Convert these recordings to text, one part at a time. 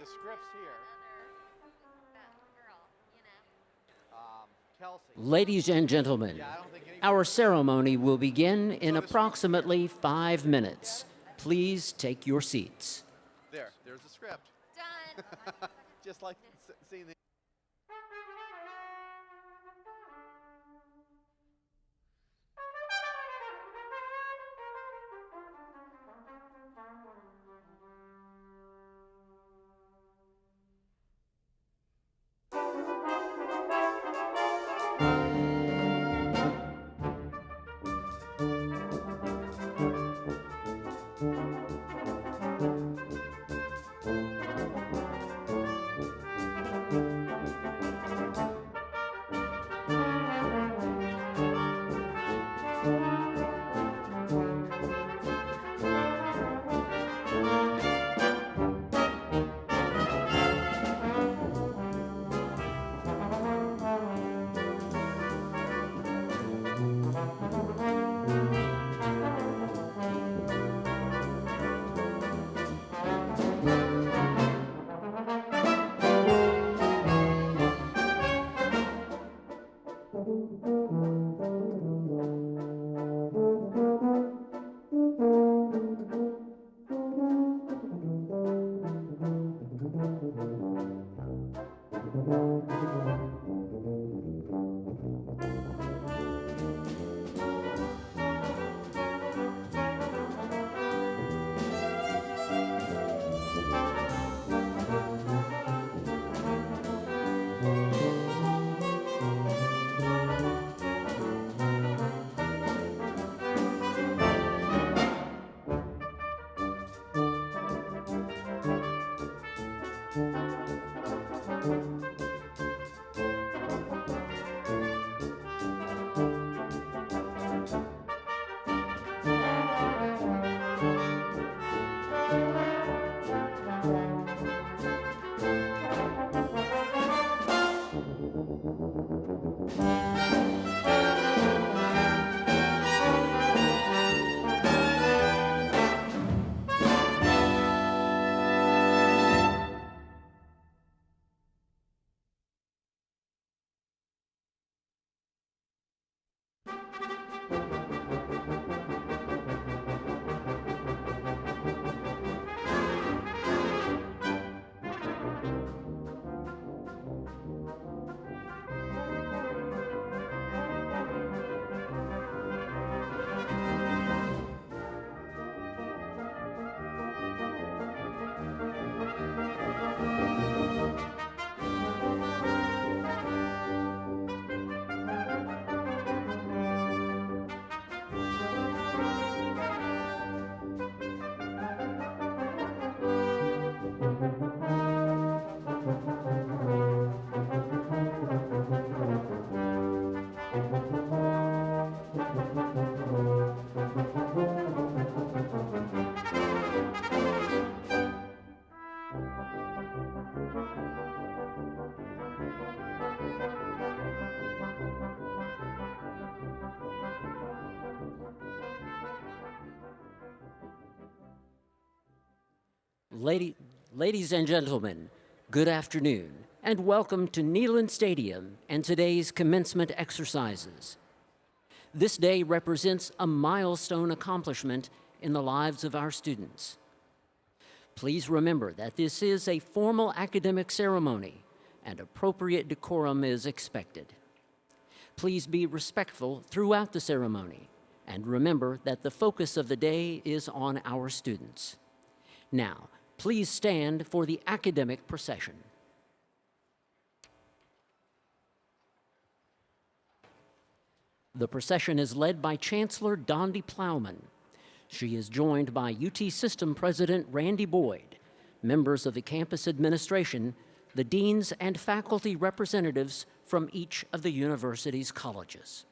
The script's here. Ladies and gentlemen, our ceremony will begin in approximately 5 minutes. Please take your seats. There's the script. Done. Just like seeing the... Ladies and gentlemen, good afternoon, and welcome to Neyland Stadium and today's commencement exercises. This day represents a milestone accomplishment in the lives of our students. Please remember that this is a formal academic ceremony and appropriate decorum is expected. Please be respectful throughout the ceremony and remember that the focus of the day is on our students. Now, please stand for the academic procession. The procession is led by Chancellor Dondi Plowman. She is joined by UT System President Randy Boyd, members of the campus administration, the deans and faculty representatives from each of the university's colleges.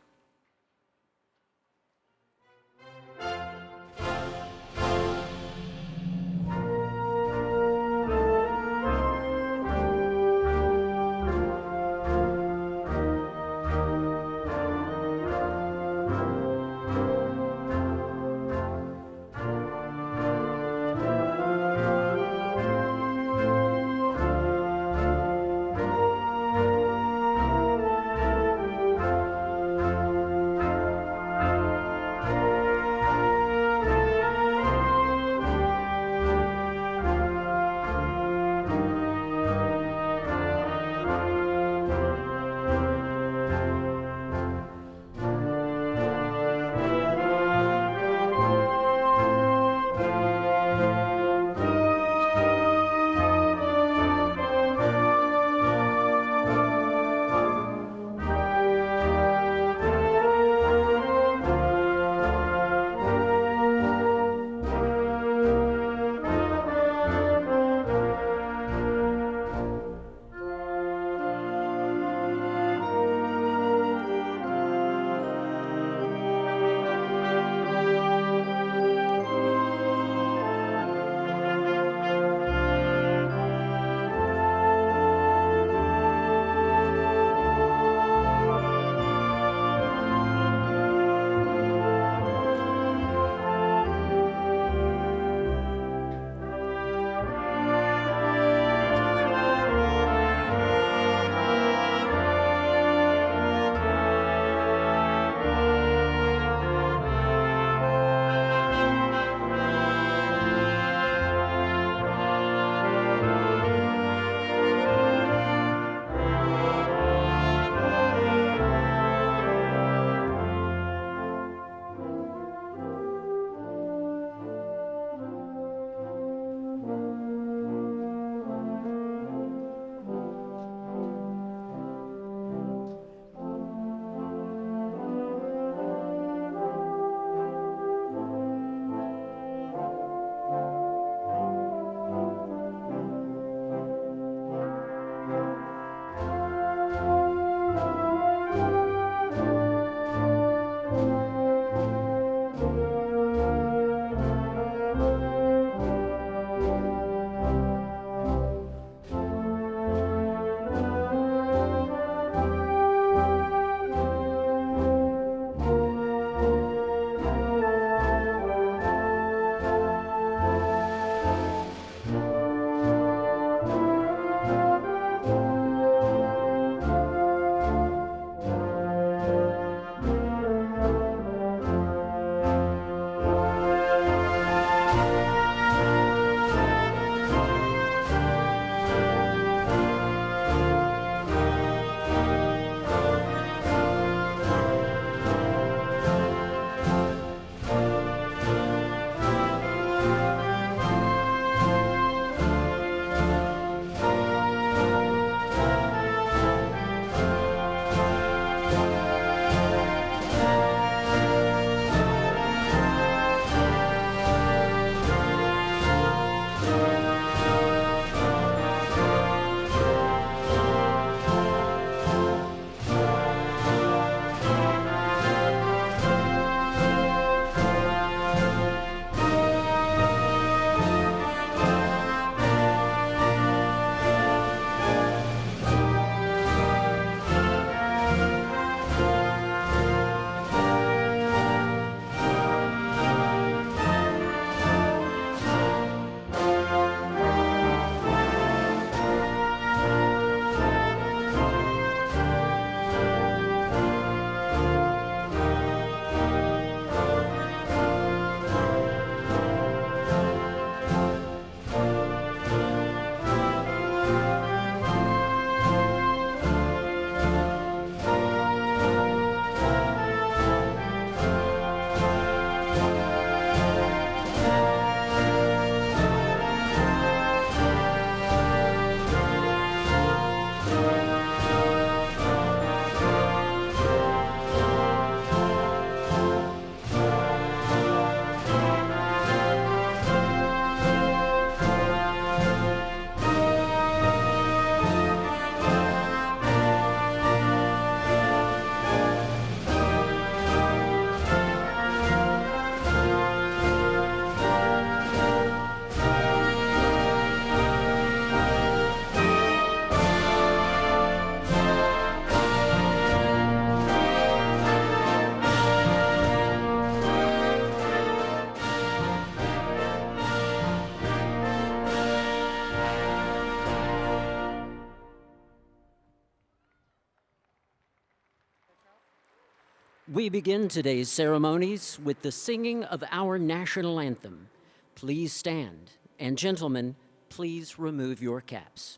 We begin today's ceremonies with the singing of our national anthem. Please stand, and gentlemen, please remove your caps.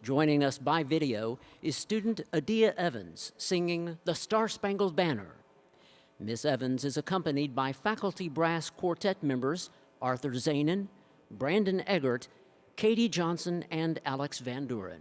Joining us by video is student Adia Evans singing the Star-Spangled Banner. Miss Evans is accompanied by faculty brass quartet members Arthur Zanin, Brandon Eggert, Katie Johnson, and Alex Van Duren.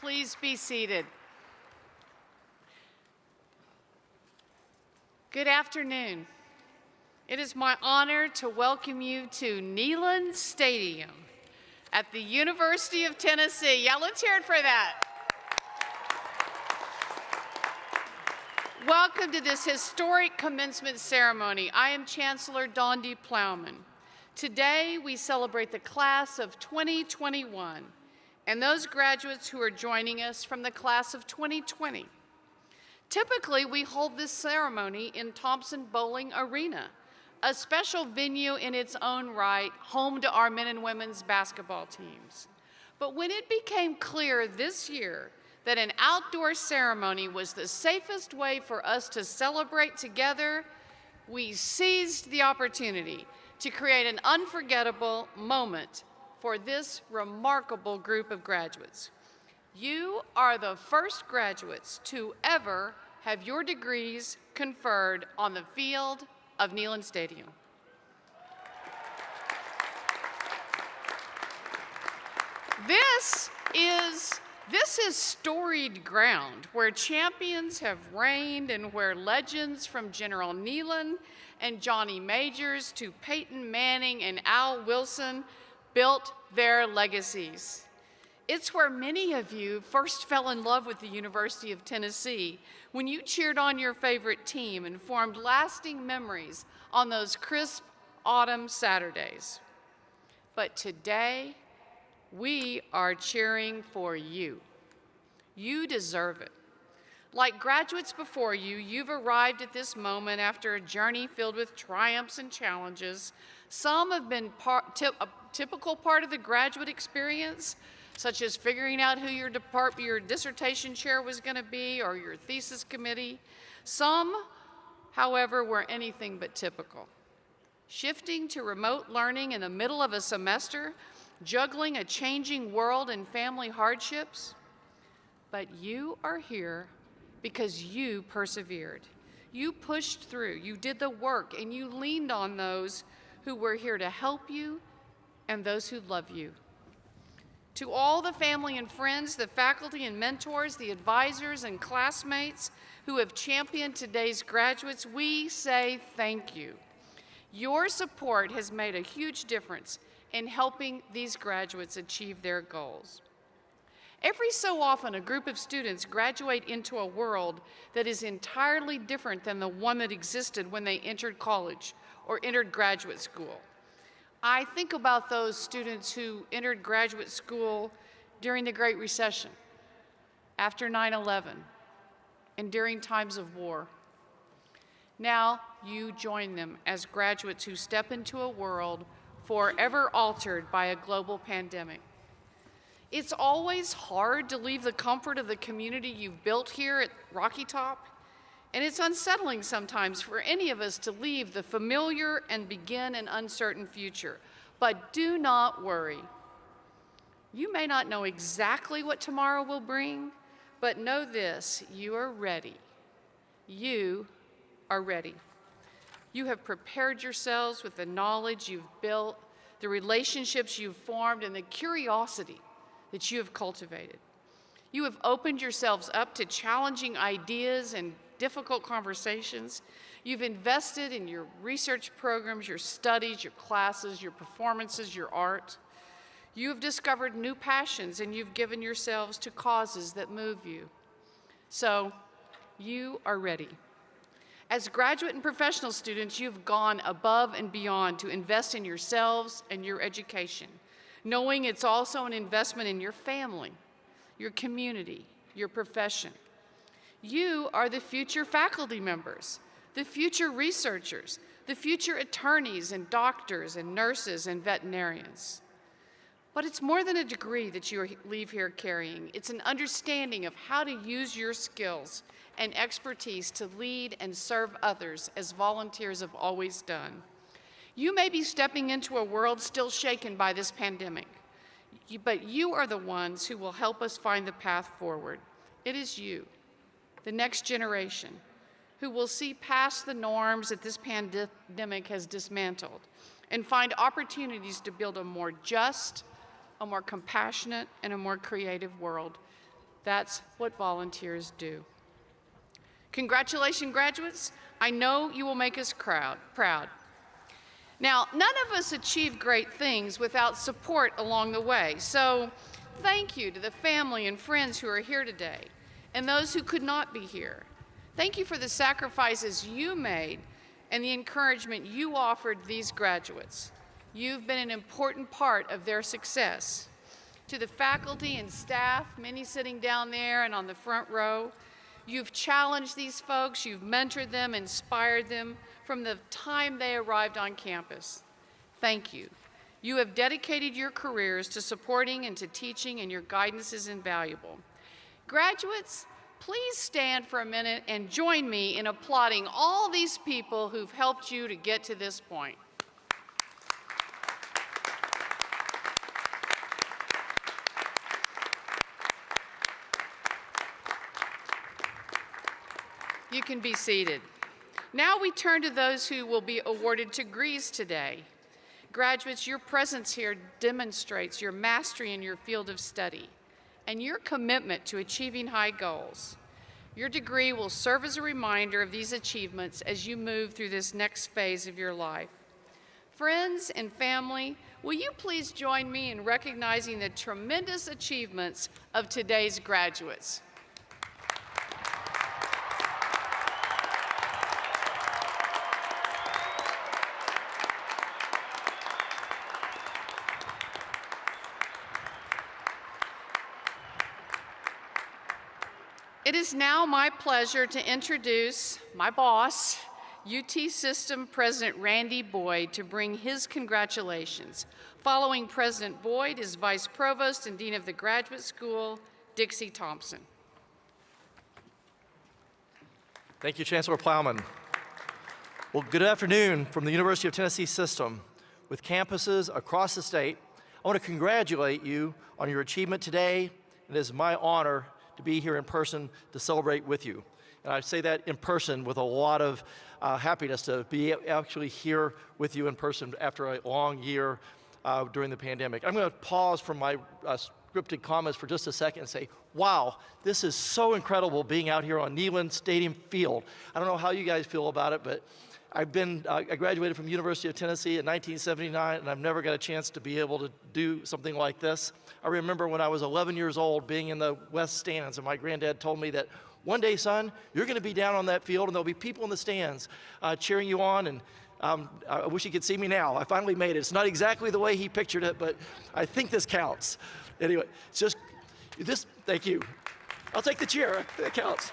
Please be seated. Good afternoon. It is my honor to welcome you to Neyland Stadium at the University of Tennessee. Yeah, let's hear it for that. Welcome to this historic commencement ceremony. I am Chancellor Dondi Plowman. Today, we celebrate the class of 2021 and those graduates who are joining us from the class of 2020. Typically, we hold this ceremony in Thompson Bowling Arena, a special venue in its own right, home to our men and women's basketball teams. But when it became clear this year that an outdoor ceremony was the safest way for us to celebrate together, we seized the opportunity to create an unforgettable moment for this remarkable group of graduates. You are the first graduates to ever have your degrees conferred on the field of Neyland Stadium. This is storied ground where champions have reigned and where legends from General Neyland and Johnny Majors to Peyton Manning and Al Wilson built their legacies. It's where many of you first fell in love with the University of Tennessee when you cheered on your favorite team and formed lasting memories on those crisp autumn Saturdays. But today, we are cheering for you. You deserve it. Like graduates before you, you've arrived at this moment after a journey filled with triumphs and challenges. Some have been a typical part of the graduate experience, such as figuring out who your dissertation chair was going to be or your thesis committee. Some, however, were anything but typical. Shifting to remote learning in the middle of a semester, juggling a changing world and family hardships. But you are here because you persevered. You pushed through, you did the work, and you leaned on those who were here to help you and those who love you. To all the family and friends, the faculty and mentors, the advisors and classmates who have championed today's graduates, we say thank you. Your support has made a huge difference in helping these graduates achieve their goals. Every so often, a group of students graduate into a world that is entirely different than the one that existed when they entered college or entered graduate school. I think about those students who entered graduate school during the Great Recession, after 9/11, and during times of war. Now you join them as graduates who step into a world forever altered by a global pandemic. It's always hard to leave the comfort of the community you've built here at Rocky Top, and it's unsettling sometimes for any of us to leave the familiar and begin an uncertain future. But do not worry. You may not know exactly what tomorrow will bring, but know this: you are ready. You are ready. You have prepared yourselves with the knowledge you've built, the relationships you've formed, and the curiosity that you have cultivated. You have opened yourselves up to challenging ideas and difficult conversations. You've invested in your research programs, your studies, your classes, your performances, your art. You have discovered new passions, and you've given yourselves to causes that move you. So, you are ready. As graduate and professional students, you've gone above and beyond to invest in yourselves and your education, knowing it's also an investment in your family, your community, your profession. You are the future faculty members, the future researchers, the future attorneys and doctors and nurses and veterinarians. But it's more than a degree that you leave here carrying. It's an understanding of how to use your skills and expertise to lead and serve others as volunteers have always done. You may be stepping into a world still shaken by this pandemic, but you are the ones who will help us find the path forward. It is you, the next generation, who will see past the norms that this pandemic has dismantled and find opportunities to build a more just, a more compassionate, and a more creative world. That's what volunteers do. Congratulations, graduates. I know you will make us proud. Now, none of us achieve great things without support along the way, so thank you to the family and friends who are here today and those who could not be here. Thank you for the sacrifices you made and the encouragement you offered these graduates. You've been an important part of their success. To the faculty and staff, many sitting down there and on the front row, you've challenged these folks, you've mentored them, inspired them from the time they arrived on campus. Thank you. You have dedicated your careers to supporting and to teaching, and your guidance is invaluable. Graduates, please stand for a minute and join me in applauding all these people who've helped you to get to this point. You can be seated. Now we turn to those who will be awarded degrees today. Graduates, your presence here demonstrates your mastery in your field of study and your commitment to achieving high goals. Your degree will serve as a reminder of these achievements as you move through this next phase of your life. Friends and family, will you please join me in recognizing the tremendous achievements of today's graduates? It is now my pleasure to introduce my boss, UT System President Randy Boyd, to bring his congratulations. Following President Boyd is Vice Provost and Dean of the Graduate School, Dixie Thompson. Thank you, Chancellor Plowman. Well, good afternoon from the University of Tennessee System. With campuses across the state, I want to congratulate you on your achievement today. It is my honor to be here in person to celebrate with you. And I say that in person with a lot of happiness to be actually here with you in person after a long year during the pandemic. I'm going to pause from my unscripted comments for just a second and say, wow, this is so incredible being out here on Neyland Stadium field. I don't know how you guys feel about it, but I graduated from the University of Tennessee in 1979, and I've never got a chance to be able to do something like this. I remember when I was 11 years old being in the West Stands, and my granddad told me that one day, son, you're going to be down on that field, and there'll be people in the stands cheering you on, and I wish you could see me now. I finally made it. It's not exactly the way he pictured it, but I think this counts. Anyway, it's just this, thank you. I'll take the chair, that counts.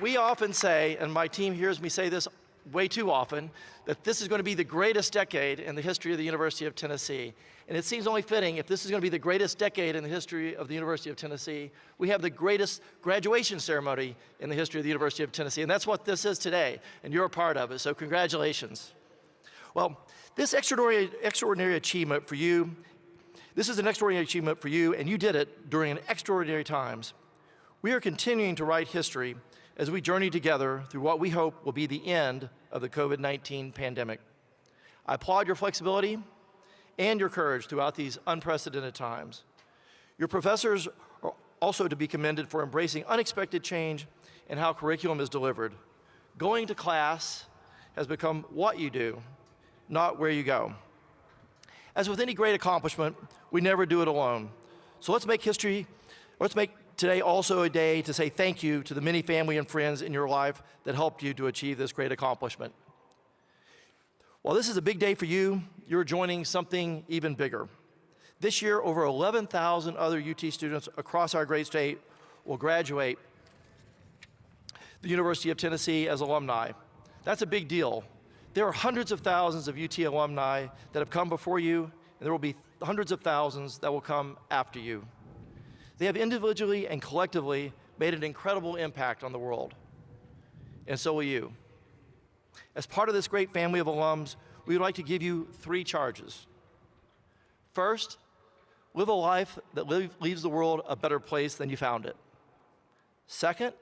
We often say, and my team hears me say this way too often, that this is going to be the greatest decade in the history of the University of Tennessee. And it seems only fitting, if this is going to be the greatest decade in the history of the University of Tennessee, we have the greatest graduation ceremony in the history of the University of Tennessee. And that's what this is today, and you're a part of it, so congratulations. Well, this extraordinary achievement for you, this is an extraordinary achievement for you, and you did it during extraordinary times. We are continuing to write history as we journey together through what we hope will be the end of the COVID-19 pandemic. I applaud your flexibility and your courage throughout these unprecedented times. Your professors are also to be commended for embracing unexpected change in how curriculum is delivered. Going to class has become what you do, not where you go. As with any great accomplishment, we never do it alone. So let's make today also a day to say thank you to the many family and friends in your life that helped you to achieve this great accomplishment. While this is a big day for you, you're joining something even bigger. This year, over 11,000 other UT students across our great state will graduate the University of Tennessee as alumni. That's a big deal. There are hundreds of thousands of UT alumni that have come before you, and there will be hundreds of thousands that will come after you. They have individually and collectively made an incredible impact on the world, and so will you. As part of this great family of alums, we would like to give you 3 charges. First, live a life that leaves the world a better place than you found it. Second,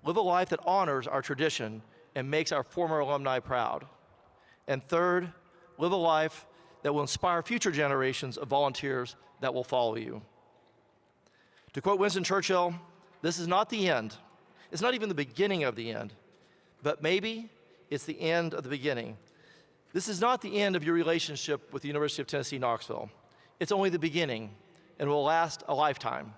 live a life that honors our tradition and makes our former alumni proud. And third, live a life that will inspire future generations of volunteers that will follow you. To quote Winston Churchill, this is not the end. It's not even the beginning of the end, but maybe it's the end of the beginning. This is not the end of your relationship with the University of Tennessee, Knoxville. It's only the beginning and will last a lifetime.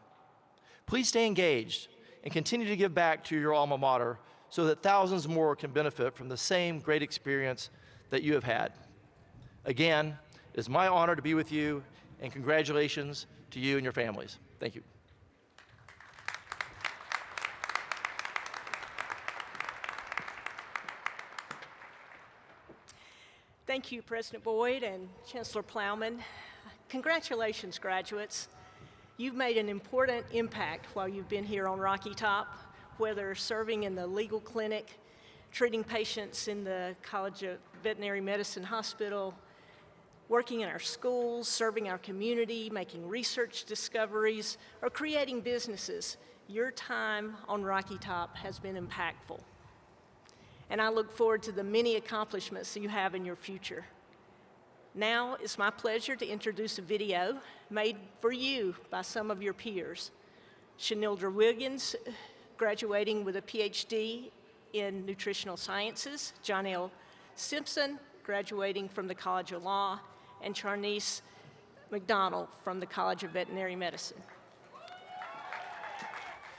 Please stay engaged and continue to give back to your alma mater so that thousands more can benefit from the same great experience that you have had. Again, it is my honor to be with you, and congratulations to you and your families. Thank you. Thank you, President Boyd and Chancellor Plowman. Congratulations, graduates. You've made an important impact while you've been here on Rocky Top, whether serving in the legal clinic, treating patients in the College of Veterinary Medicine Hospital, working in our schools, serving our community, making research discoveries, or creating businesses. Your time on Rocky Top has been impactful. And I look forward to the many accomplishments that you have in your future. Now it's my pleasure to introduce a video made for you by some of your peers. Shanildra Wiggins, graduating with a PhD in nutritional sciences, John L. Simpson, graduating from the College of Law, and Charnice McDonald from the College of Veterinary Medicine.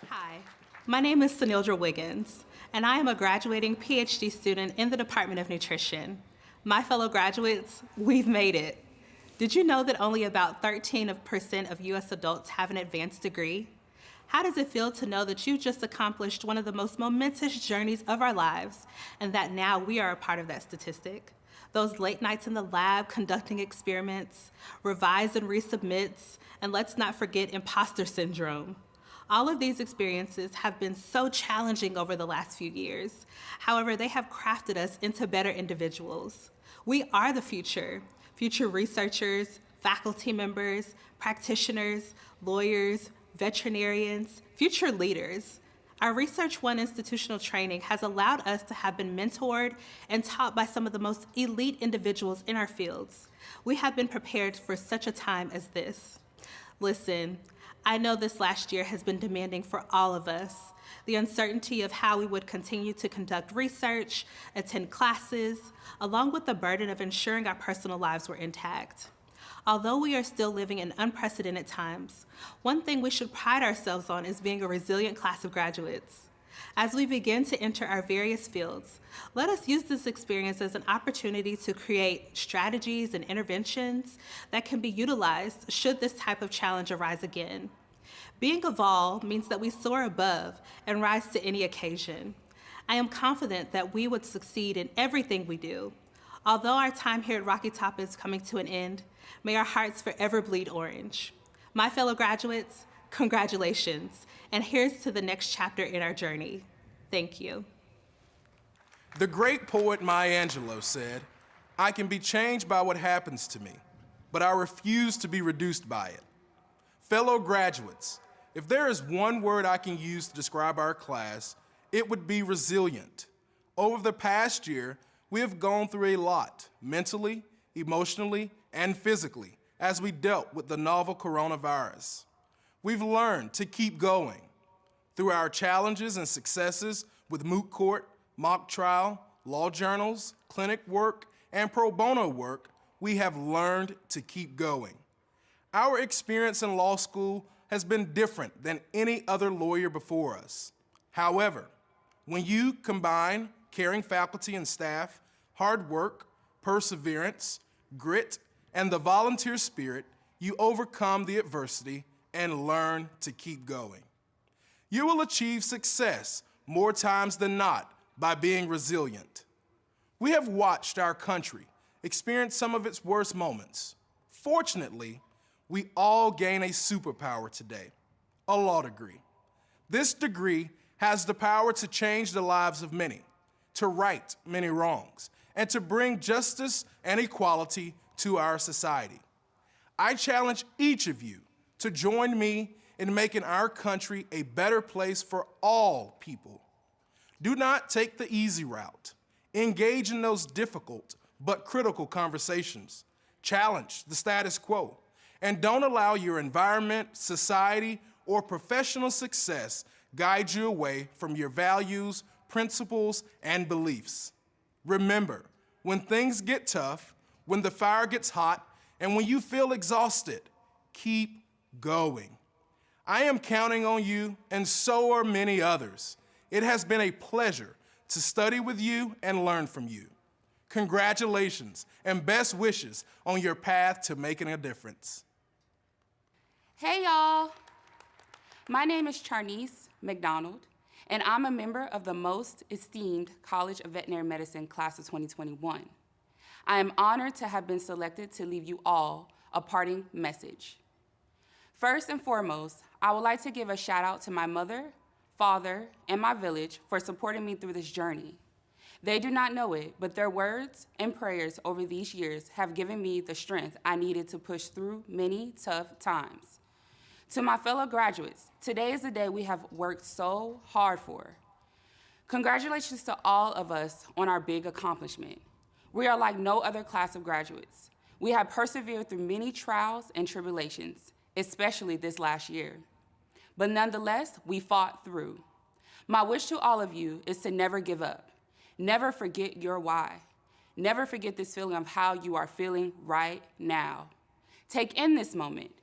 Hi, my name is Shanildra Wiggins, and I am a graduating PhD student in the Department of Nutrition. My fellow graduates, we've made it. Did you know that only about 13% of US adults have an advanced degree? How does it feel to know that you just accomplished one of the most momentous journeys of our lives, and that now we are a part of that statistic? Those late nights in the lab conducting experiments, revise and resubmits, and let's not forget imposter syndrome. All of these experiences have been so challenging over the last few years. However, they have crafted us into better individuals. We are the future researchers, faculty members, practitioners, lawyers, veterinarians, future leaders. Our Research One institutional training has allowed us to have been mentored and taught by some of the most elite individuals in our fields. We have been prepared for such a time as this. Listen, I know this last year has been demanding for all of us. The uncertainty of how we would continue to conduct research, attend classes, along with the burden of ensuring our personal lives were intact. Although we are still living in unprecedented times, one thing we should pride ourselves on is being a resilient class of graduates. As we begin to enter our various fields, let us use this experience as an opportunity to create strategies and interventions that can be utilized should this type of challenge arise again. Being evolved means that we soar above and rise to any occasion. I am confident that we would succeed in everything we do. Although our time here at Rocky Top is coming to an end, may our hearts forever bleed orange. My fellow graduates, congratulations, and here's to the next chapter in our journey. Thank you. The great poet Maya Angelou said, "I can be changed by what happens to me, but I refuse to be reduced by it." Fellow graduates, if there is one word I can use to describe our class, it would be resilient. Over the past year, we have gone through a lot, mentally, emotionally, and physically, as we dealt with the novel coronavirus. We've learned to keep going. Through our challenges and successes with moot court, mock trial, law journals, clinic work, and pro bono work, we have learned to keep going. Our experience in law school has been different than any other lawyer before us. However, when you combine caring faculty and staff, hard work, perseverance, grit, and the volunteer spirit, you overcome the adversity and learn to keep going. You will achieve success more times than not by being resilient. We have watched our country experience some of its worst moments. Fortunately, we all gain a superpower today, a law degree. This degree has the power to change the lives of many, to right many wrongs, and to bring justice and equality to our society. I challenge each of you to join me in making our country a better place for all people. Do not take the easy route. Engage in those difficult but critical conversations. Challenge the status quo. And don't allow your environment, society, or professional success guide you away from your values, principles, and beliefs. Remember, when things get tough, when the fire gets hot, and when you feel exhausted, keep going. I am counting on you, and so are many others. It has been a pleasure to study with you and learn from you. Congratulations and best wishes on your path to making a difference. Hey y'all, my name is Charnice McDonald, and I'm a member of the most esteemed College of Veterinary Medicine class of 2021. I am honored to have been selected to leave you all a parting message. First and foremost, I would like to give a shout out to my mother, father, and my village for supporting me through this journey. They do not know it, but their words and prayers over these years have given me the strength I needed to push through many tough times. To my fellow graduates, today is the day we have worked so hard for. Congratulations to all of us on our big accomplishment. We are like no other class of graduates. We have persevered through many trials and tribulations, especially this last year. But nonetheless, we fought through. My wish to all of you is to never give up. Never forget your why. Never forget this feeling of how you are feeling right now. Take in this moment.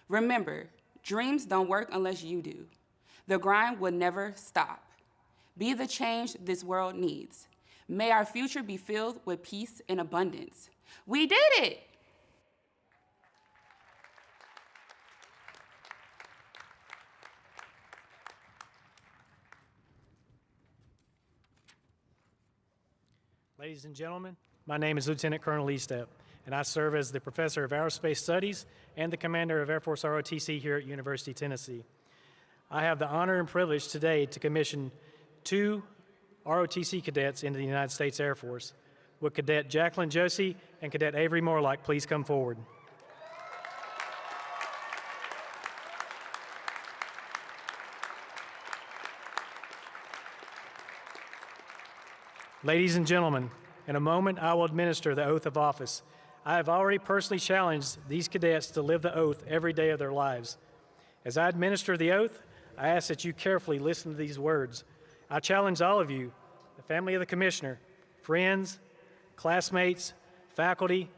Remember, dreams don't work unless you do. The grind will never stop. Be the change this world needs. May our future be filled with peace and abundance. We did it! Ladies and gentlemen, my name is Lieutenant Colonel Eastep, and I serve as the Professor of Aerospace Studies and the Commander of Air Force ROTC here at University of Tennessee. I have the honor and privilege today to commission 2 ROTC cadets into the United States Air Force. Would Cadet Jacqueline Josie and Cadet Avery Morlock please come forward? Ladies and gentlemen, in a moment I will administer the oath of office. I have already personally challenged these cadets to live the oath every day of their lives. As I administer the oath, I ask that you carefully listen to these words. I challenge all of you, the family of the Commissioner, friends, classmates, faculty,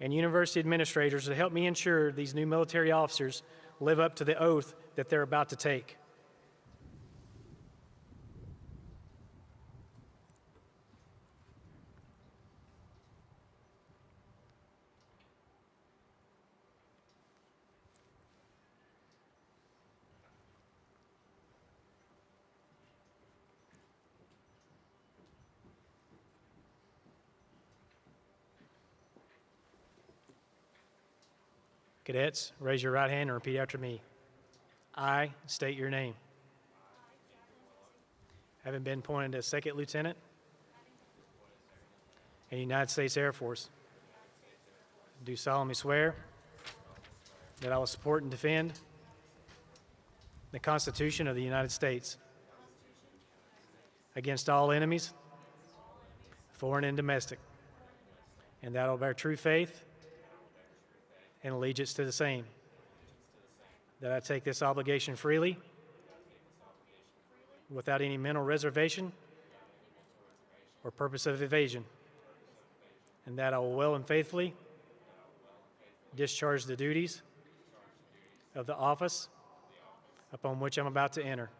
and university administrators to help me ensure these new military officers live up to the oath that they're about to take. Cadets, raise your right hand and repeat after me. I state your name. Having been appointed as Second Lieutenant in the United States Air Force, do solemnly swear that I will support and defend the Constitution of the United States against all enemies, foreign and domestic, and that I will bear true faith and allegiance to the same, that I take this obligation freely, without any mental reservation or purpose of evasion, and that I will well and faithfully discharge the duties of the office upon which I'm about to enter.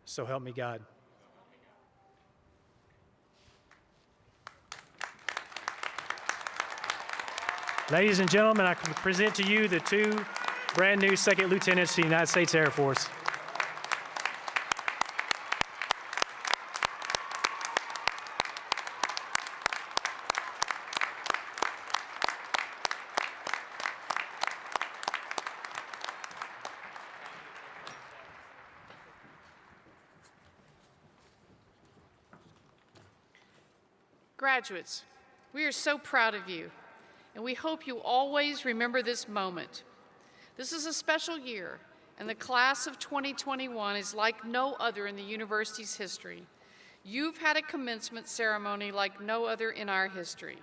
So help me God. Ladies and gentlemen, I can present to you the two brand new second lieutenants to the United States Air Force. Graduates, we are so proud of you, and we hope you always remember this moment. This is a special year, and the class of 2021 is like no other in the university's history. You've had a commencement ceremony like no other in our history.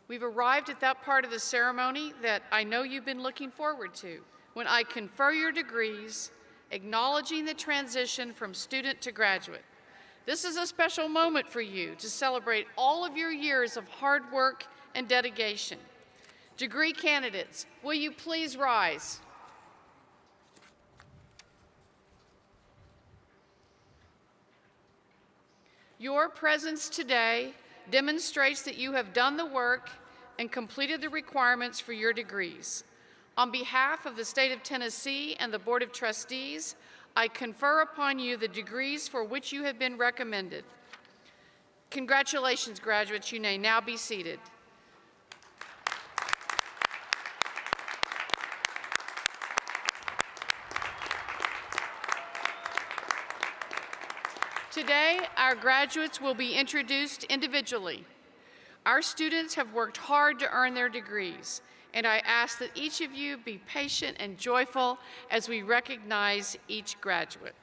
We've arrived at that part of the ceremony that I know you've been looking forward to, when I confer your degrees, acknowledging the transition from student to graduate. This is a special moment for you to celebrate all of your years of hard work and dedication. Degree candidates, will you please rise? Your presence today demonstrates that you have done the work and completed the requirements for your degrees. On behalf of the state of Tennessee and the Board of Trustees, I confer upon you the degrees for which you have been recommended. Congratulations, graduates. You may now be seated. Today, our graduates will be introduced individually. Our students have worked hard to earn their degrees, and I ask that each of you be patient and joyful as we recognize each graduate.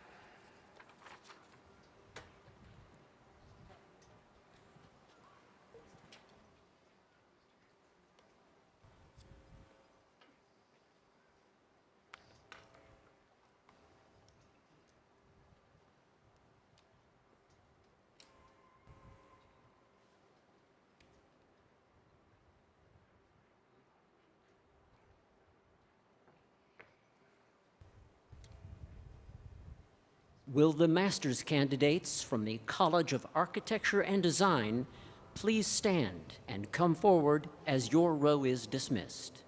Will the master's candidates from the College of Architecture and Design please stand and come forward as your row is dismissed?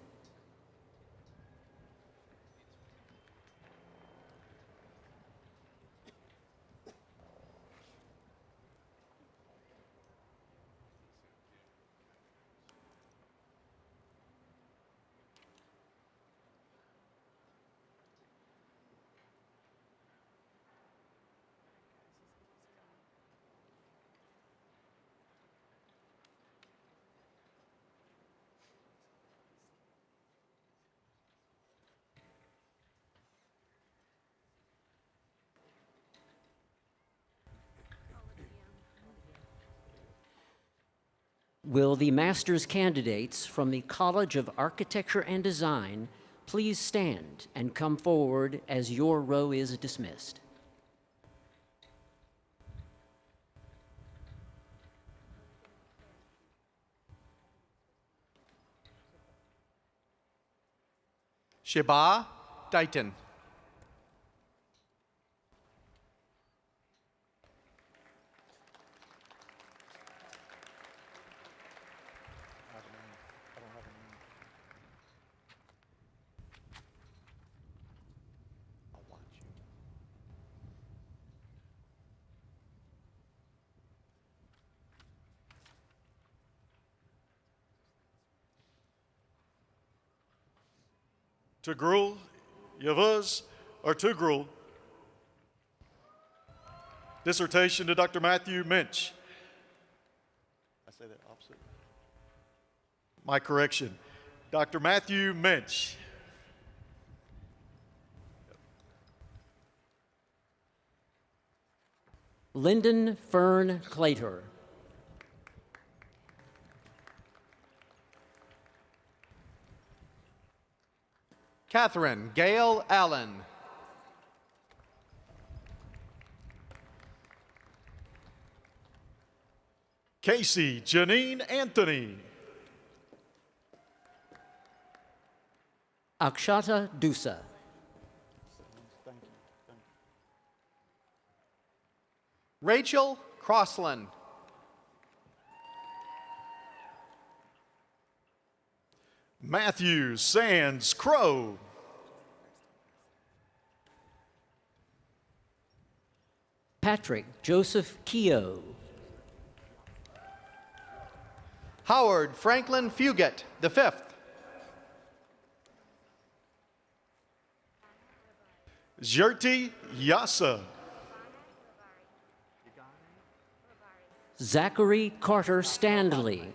Will the master's candidates from the College of Architecture and Design please stand and come forward as your row is dismissed? Sheba Dighton. Tugrul, Yavuz, or Tugrul. Dissertation to Dr. Matthew Minch. I say that opposite. My correction, Dr. Matthew Minch. Lyndon Fern Claytor. Catherine Gail Allen. Casey Janine Anthony. Akshata Dusa. Rachel Crossland. Matthew Sands Crow. Patrick Joseph Keogh. Howard Franklin Fugate, the fifth. Jerti Yasa. Zachary Carter Standley.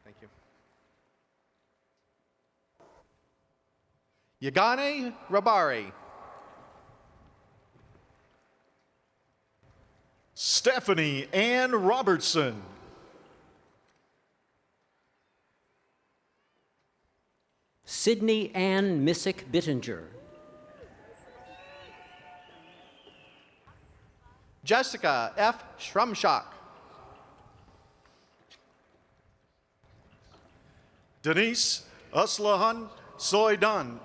Thank you. Yagane Rabari. Stephanie Ann Robertson. Sydney Ann Missick Bittinger. Jessica F. Shrumshock. Denise Aslahan Soydan.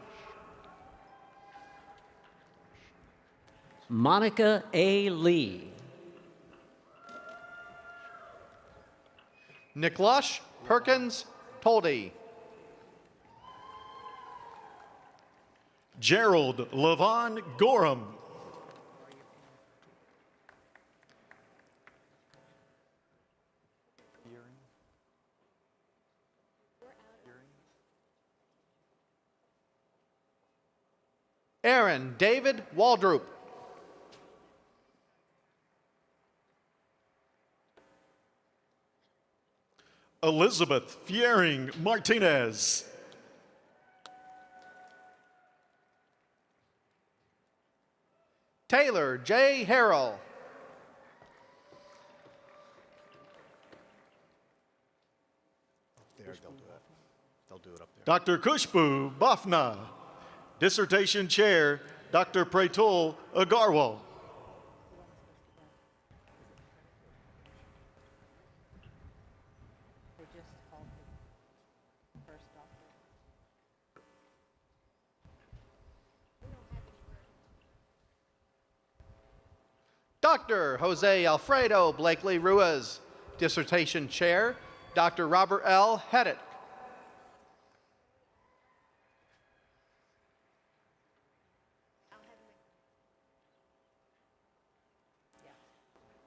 Monica A. Lee. Niklash Perkins Toldy. Gerald Levon Gorham. Aaron David Waldrop. Elizabeth Fiering Martinez. Taylor J. Harrell. There, they'll do it. They'll do it up there. Dr. Kushbu Bafna. Dissertation Chair, Dr. Pretul Agarwal. Dr. Jose Alfredo Blakely Ruiz, Dissertation Chair, Dr. Robert L. Heddick.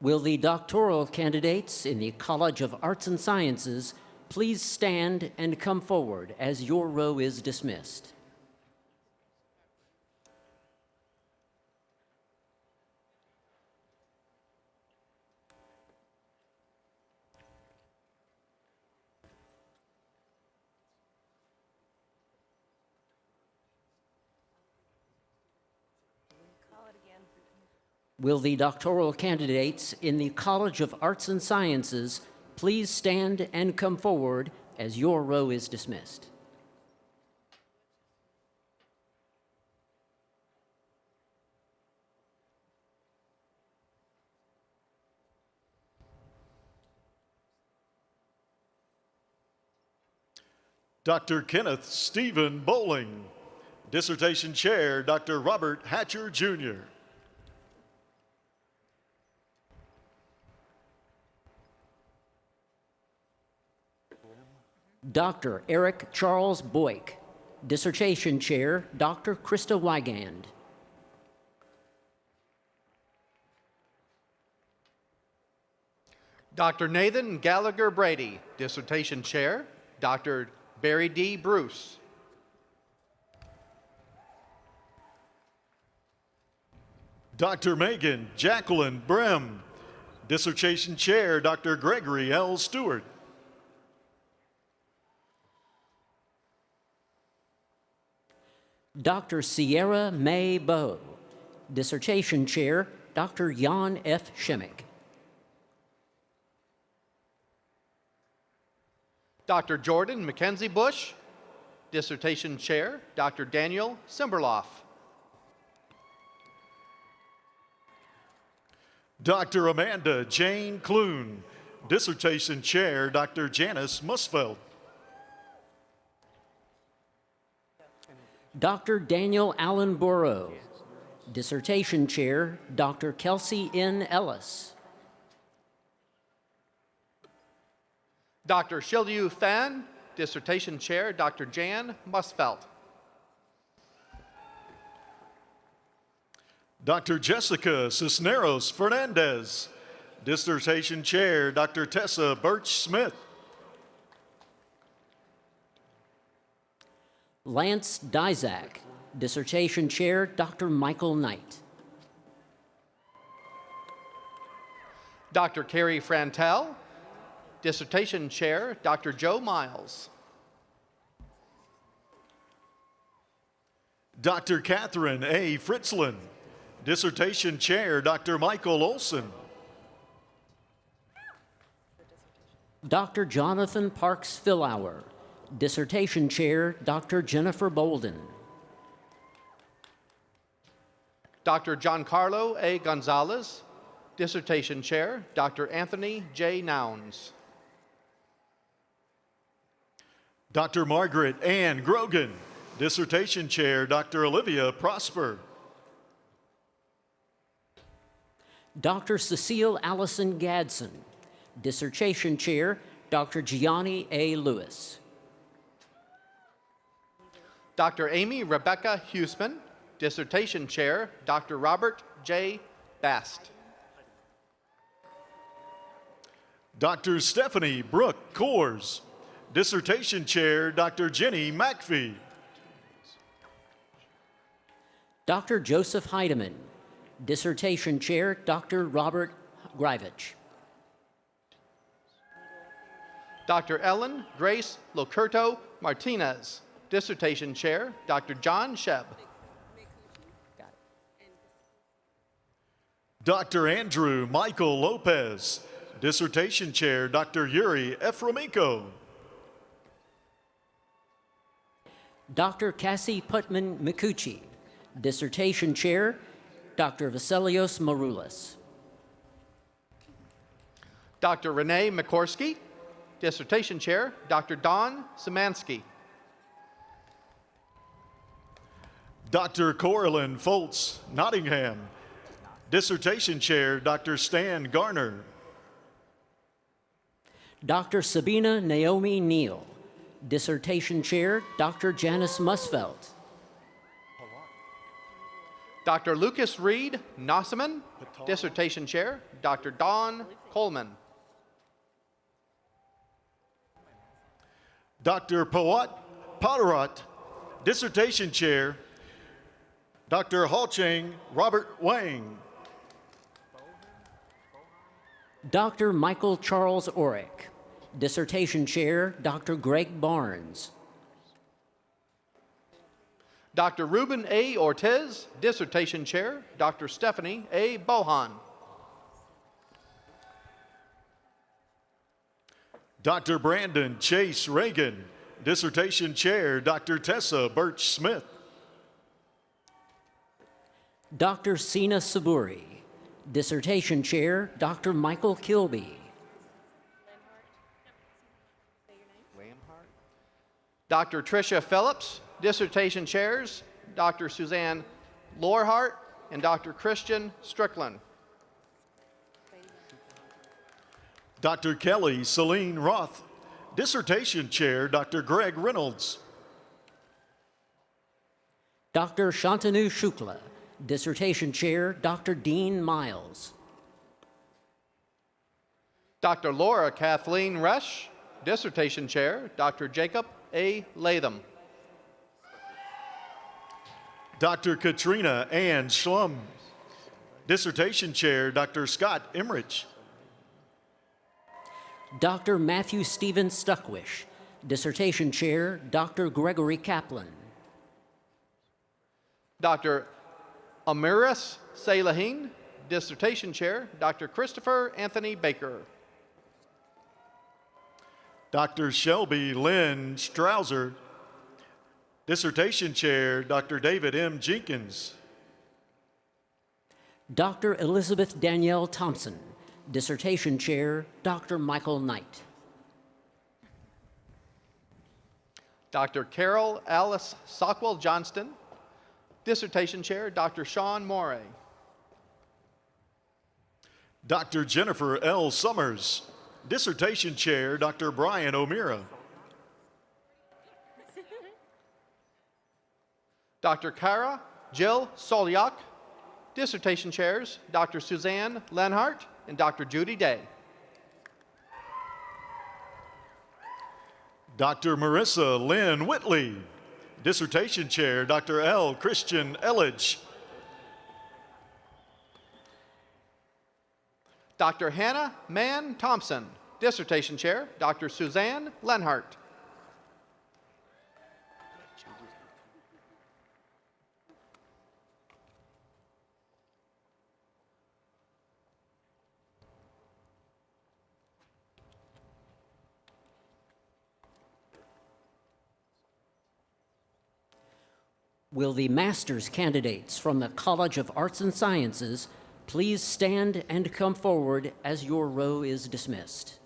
Will the doctoral candidates in the College of Arts and Sciences please stand and come forward as your row is dismissed? Will the doctoral candidates in the College of Arts and Sciences please stand and come forward as your row is dismissed? Dr. Kenneth Stephen Bowling, Dissertation Chair, Dr. Robert Hatcher, Jr. Dr. Eric Charles Boyk, Dissertation Chair, Dr. Krista Wygand. Dr. Nathan Gallagher Brady, Dissertation Chair, Dr. Barry D. Bruce. Dr. Megan Jacqueline Brem, Dissertation Chair, Dr. Gregory L. Stewart. Dr. Sierra May Bowe, Dissertation Chair, Dr. Jan F. Schemick. Dr. Jordan Mackenzie Bush, Dissertation Chair, Dr. Daniel Simberloff. Dr. Amanda Jane Clune, Dissertation Chair, Dr. Janice Musfeld. Dr. Daniel Allen Borrow, Dissertation Chair, Dr. Kelsey N. Ellis. Dr. Shilyu Fan, Dissertation Chair, Dr. Jan Musfelt. Dr. Jessica Cisneros Fernandez, Dissertation Chair, Dr. Tessa Birch Smith. Lance Dizak, Dissertation Chair, Dr. Michael Knight. Dr. Carrie Frantel, Dissertation Chair, Dr. Joe Miles. Dr. Catherine A. Fritzlin, Dissertation Chair, Dr. Michael Olson. Dr. Jonathan Parks Fillauer, Dissertation Chair, Dr. Jennifer Bolden. Dr. Giancarlo A. Gonzalez, Dissertation Chair, Dr. Anthony J. Nouns. Dr. Margaret Ann Grogan, Dissertation Chair, Dr. Olivia Prosper. Dr. Cecile Allison Gadsden, Dissertation Chair, Dr. Gianni A. Lewis. Dr. Amy Rebecca Huseman, Dissertation Chair, Dr. Robert J. Bast. Dr. Stephanie Brooke Coors, Dissertation Chair, Dr. Jenny McPhee. Dr. Joseph Heidemann, Dissertation Chair, Dr. Robert Grivich. Dr. Ellen Grace Locurto Martinez, Dissertation Chair, Dr. John Shebb. Dr. Andrew Michael Lopez, Dissertation Chair, Dr. Yuri Efremiko. Dr. Cassie Putman Mikuchi, Dissertation Chair, Dr. Vasilios Maroulis. Dr. Renee Mikorsky, Dissertation Chair, Dr. Don Szymanski. Dr. Coralyn Foltz Nottingham, Dissertation Chair, Dr. Stan Garner. Dr. Sabina Naomi Neal, Dissertation Chair, Dr. Janice Musfelt. Dr. Lucas Reed Nossaman, Dissertation Chair, Dr. Don Coleman. Dr. Pawat Potarot, Dissertation Chair, Dr. Halchang Robert Wang. Dr. Michael Charles Orrick, Dissertation Chair, Dr. Greg Barnes. Dr. Ruben A. Ortiz, Dissertation Chair, Dr. Stephanie A. Bohan. Dr. Brandon Chase Reagan, Dissertation Chair, Dr. Tessa Birch Smith. Dr. Sina Saburi, Dissertation Chair, Dr. Michael Kilby. Dr. Tricia Phillips, Dissertation Chairs, Dr. Suzanne Lorhart and Dr. Christian Strickland. Dr. Kelly Celine Roth, Dissertation Chair, Dr. Greg Reynolds. Dr. Shantanu Shukla, Dissertation Chair, Dr. Dean Miles. Dr. Laura Kathleen Rush, Dissertation Chair, Dr. Jacob A. Latham. Dr. Katrina Ann Schlum, Dissertation Chair, Dr. Scott Emmerich. Dr. Matthew Stephen Stuckwish, Dissertation Chair, Dr. Gregory Kaplan. Dr. Amiris Salahin, Dissertation Chair, Dr. Christopher Anthony Baker. Dr. Shelby Lynn Strouser, Dissertation Chair, Dr. David M. Jenkins. Dr. Elizabeth Danielle Thompson, Dissertation Chair, Dr. Michael Knight. Dr. Carol Alice Sockwell Johnston, Dissertation Chair, Dr. Sean Morey. Dr. Jennifer L. Summers, Dissertation Chair, Dr. Brian O'Meara. Dr. Kara Jill Solyak, Dissertation Chairs, Dr. Suzanne Lenhart and Dr. Judy Day. Dr. Marissa Lynn Whitley, Dissertation Chair, Dr. L. Christian Elledge. Dr. Hannah Mann Thompson, Dissertation Chair, Dr. Suzanne Lenhart. Will the master's candidates from the College of Arts and Sciences please stand and come forward as your row is dismissed?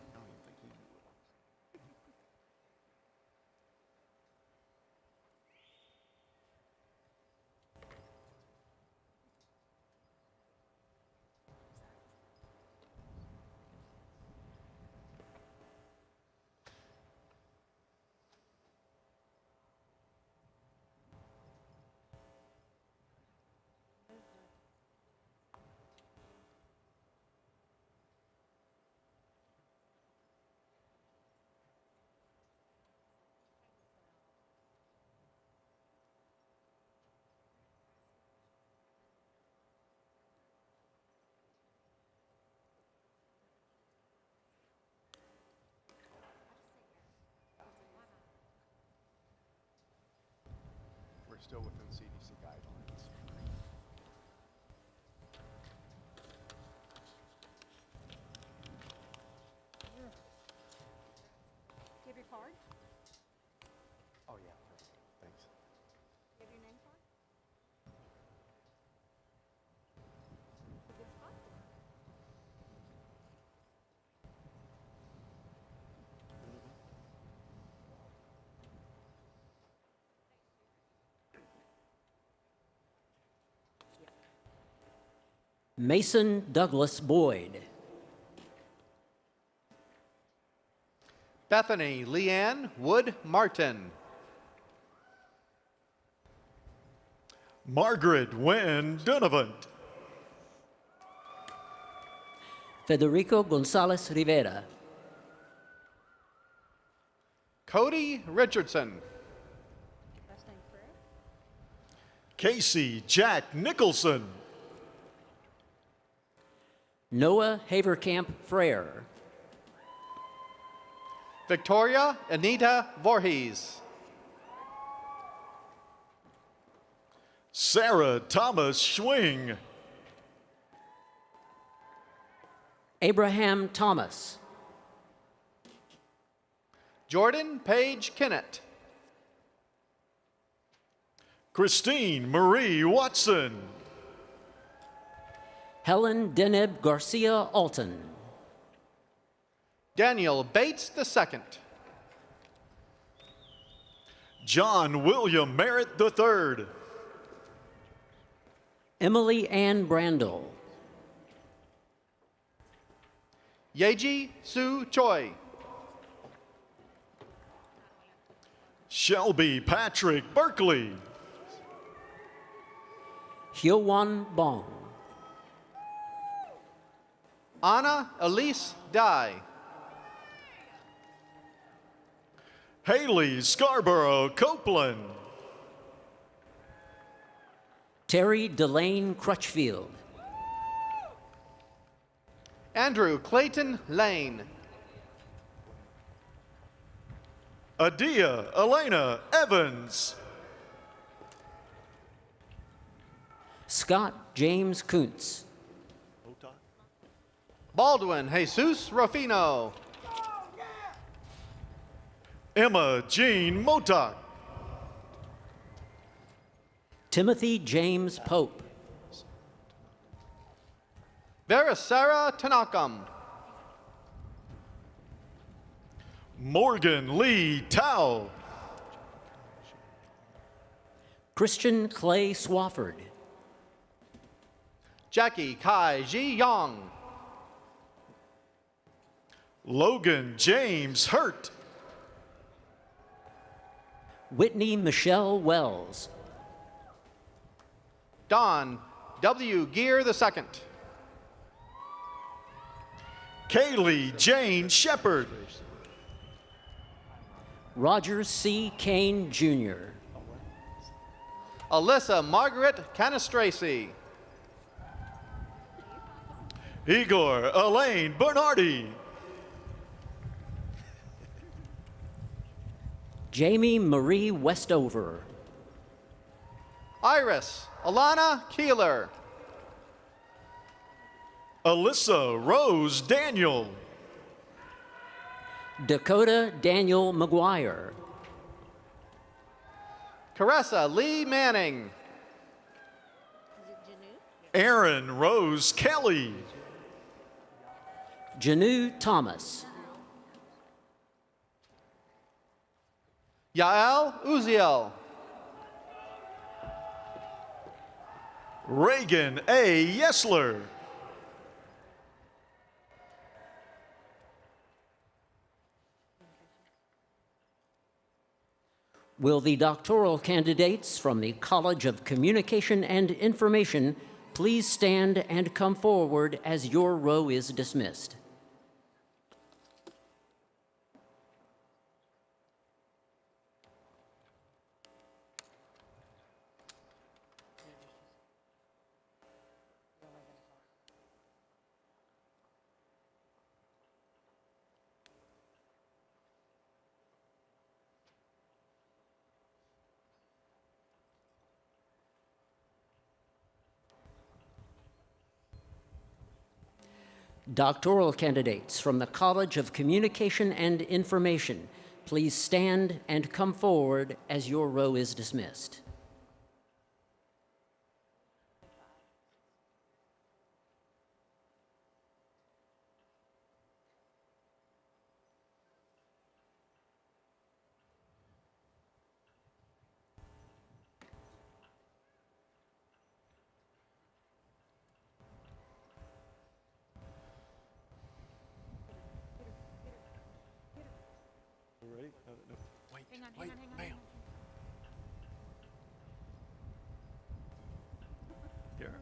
We're still within CDC guidelines. Give your card. Oh, yeah, perfect. Thanks. Give your name card. A good spot. Mason Douglas Boyd. Bethany Leanne Wood Martin. Margaret Wynn Donovan. Federico Gonzalez Rivera. Cody Richardson. Last name Frere. Casey Jack Nicholson. Noah Haverkamp Frere. Victoria Anita Voorhees. Sarah Thomas Schwing. Abraham Thomas. Jordan Page Kennett. Christine Marie Watson. Helen Deneb Garcia Alton. Daniel Bates II. John William Merritt III. Emily Ann Brandel. Yeji Sue Choi. Shelby Patrick Berkeley. Hyowan Bong. Anna Elise Dye. Haley Scarborough Copeland. Terry Delane Crutchfield. Andrew Clayton Lane. Adia Elena Evans. Scott James Kuntz. Baldwin Jesus Rufino. Emma Jean Motok. Timothy James Pope. Vera Sarah Tanakam. Morgan Lee Tao. Christian Clay Swafford. Jackie Kai Ji Yong. Logan James Hurt. Whitney Michelle Wells. Don W. Gear II. Kaylee Jane Shepard. Roger C. Kane Jr. Alyssa Margaret Canastraci. Igor Elaine Bernardi. Jamie Marie Westover. Iris Alana Keeler. Alyssa Rose Daniel. Dakota Daniel McGuire. Caressa Lee Manning. Aaron Rose Kelly. Janu Thomas. Yael Uziel. Reagan A. Yesler. Will the doctoral candidates from the College of Communication and Information please stand and come forward as your row is dismissed? Doctoral candidates from the College of Communication and Information, please stand and come forward as your row is dismissed. Wait, ma'am. Here.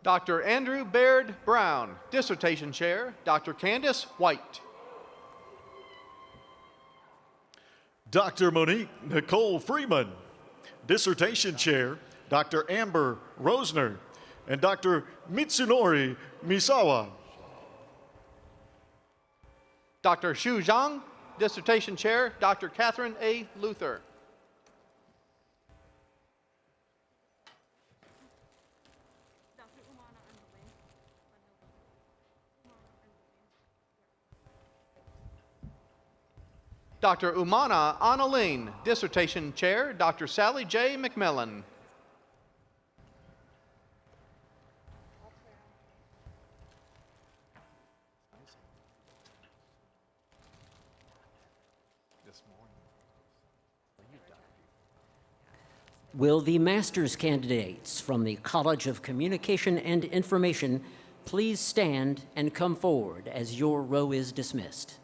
Dr. Andrew Baird Brown, Dissertation Chair, Dr. Candace White. Dr. Monique Nicole Freeman, Dissertation Chair, Dr. Amber Rosner, and Dr. Mitsunori Misawa. Dr. Xu Zhang, Dissertation Chair, Dr. Catherine A. Luther. Dr. Umana Analine, Dissertation Chair, Dr. Sally J. McMillan. Will the master's candidates from the College of Communication and Information please stand and come forward as your row is dismissed?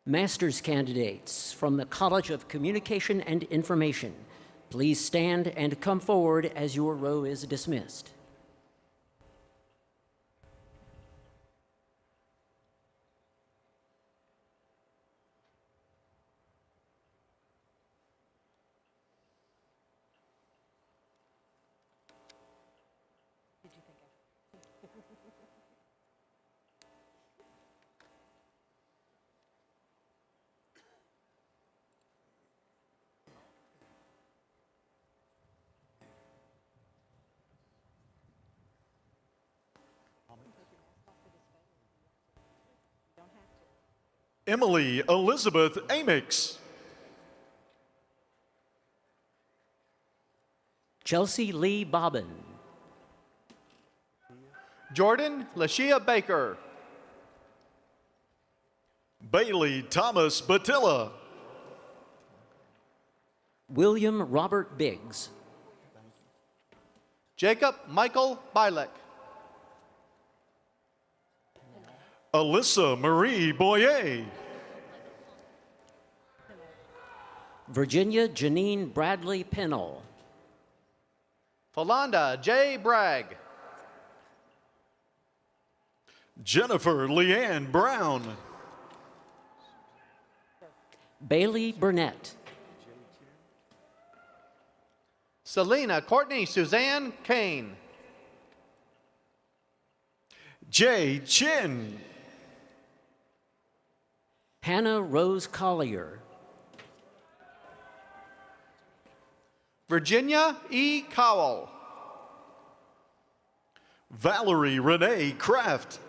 Master's candidates from the College of Communication and Information, please stand and come forward as your row is dismissed. Emily Elizabeth Amix. Chelsea Lee Bobbin. Jordan Lashia Baker. Bailey Thomas Batilla. William Robert Biggs. Jacob Michael Bilek. Alyssa Marie Boyer. Virginia Janine Bradley Pennell. Philanda J. Bragg. Jennifer Leanne Brown. Bailey Burnett. Selena Courtney Suzanne Kane. Jay Chin. Hannah Rose Collier. Virginia E. Cowell. Valerie Renee Kraft.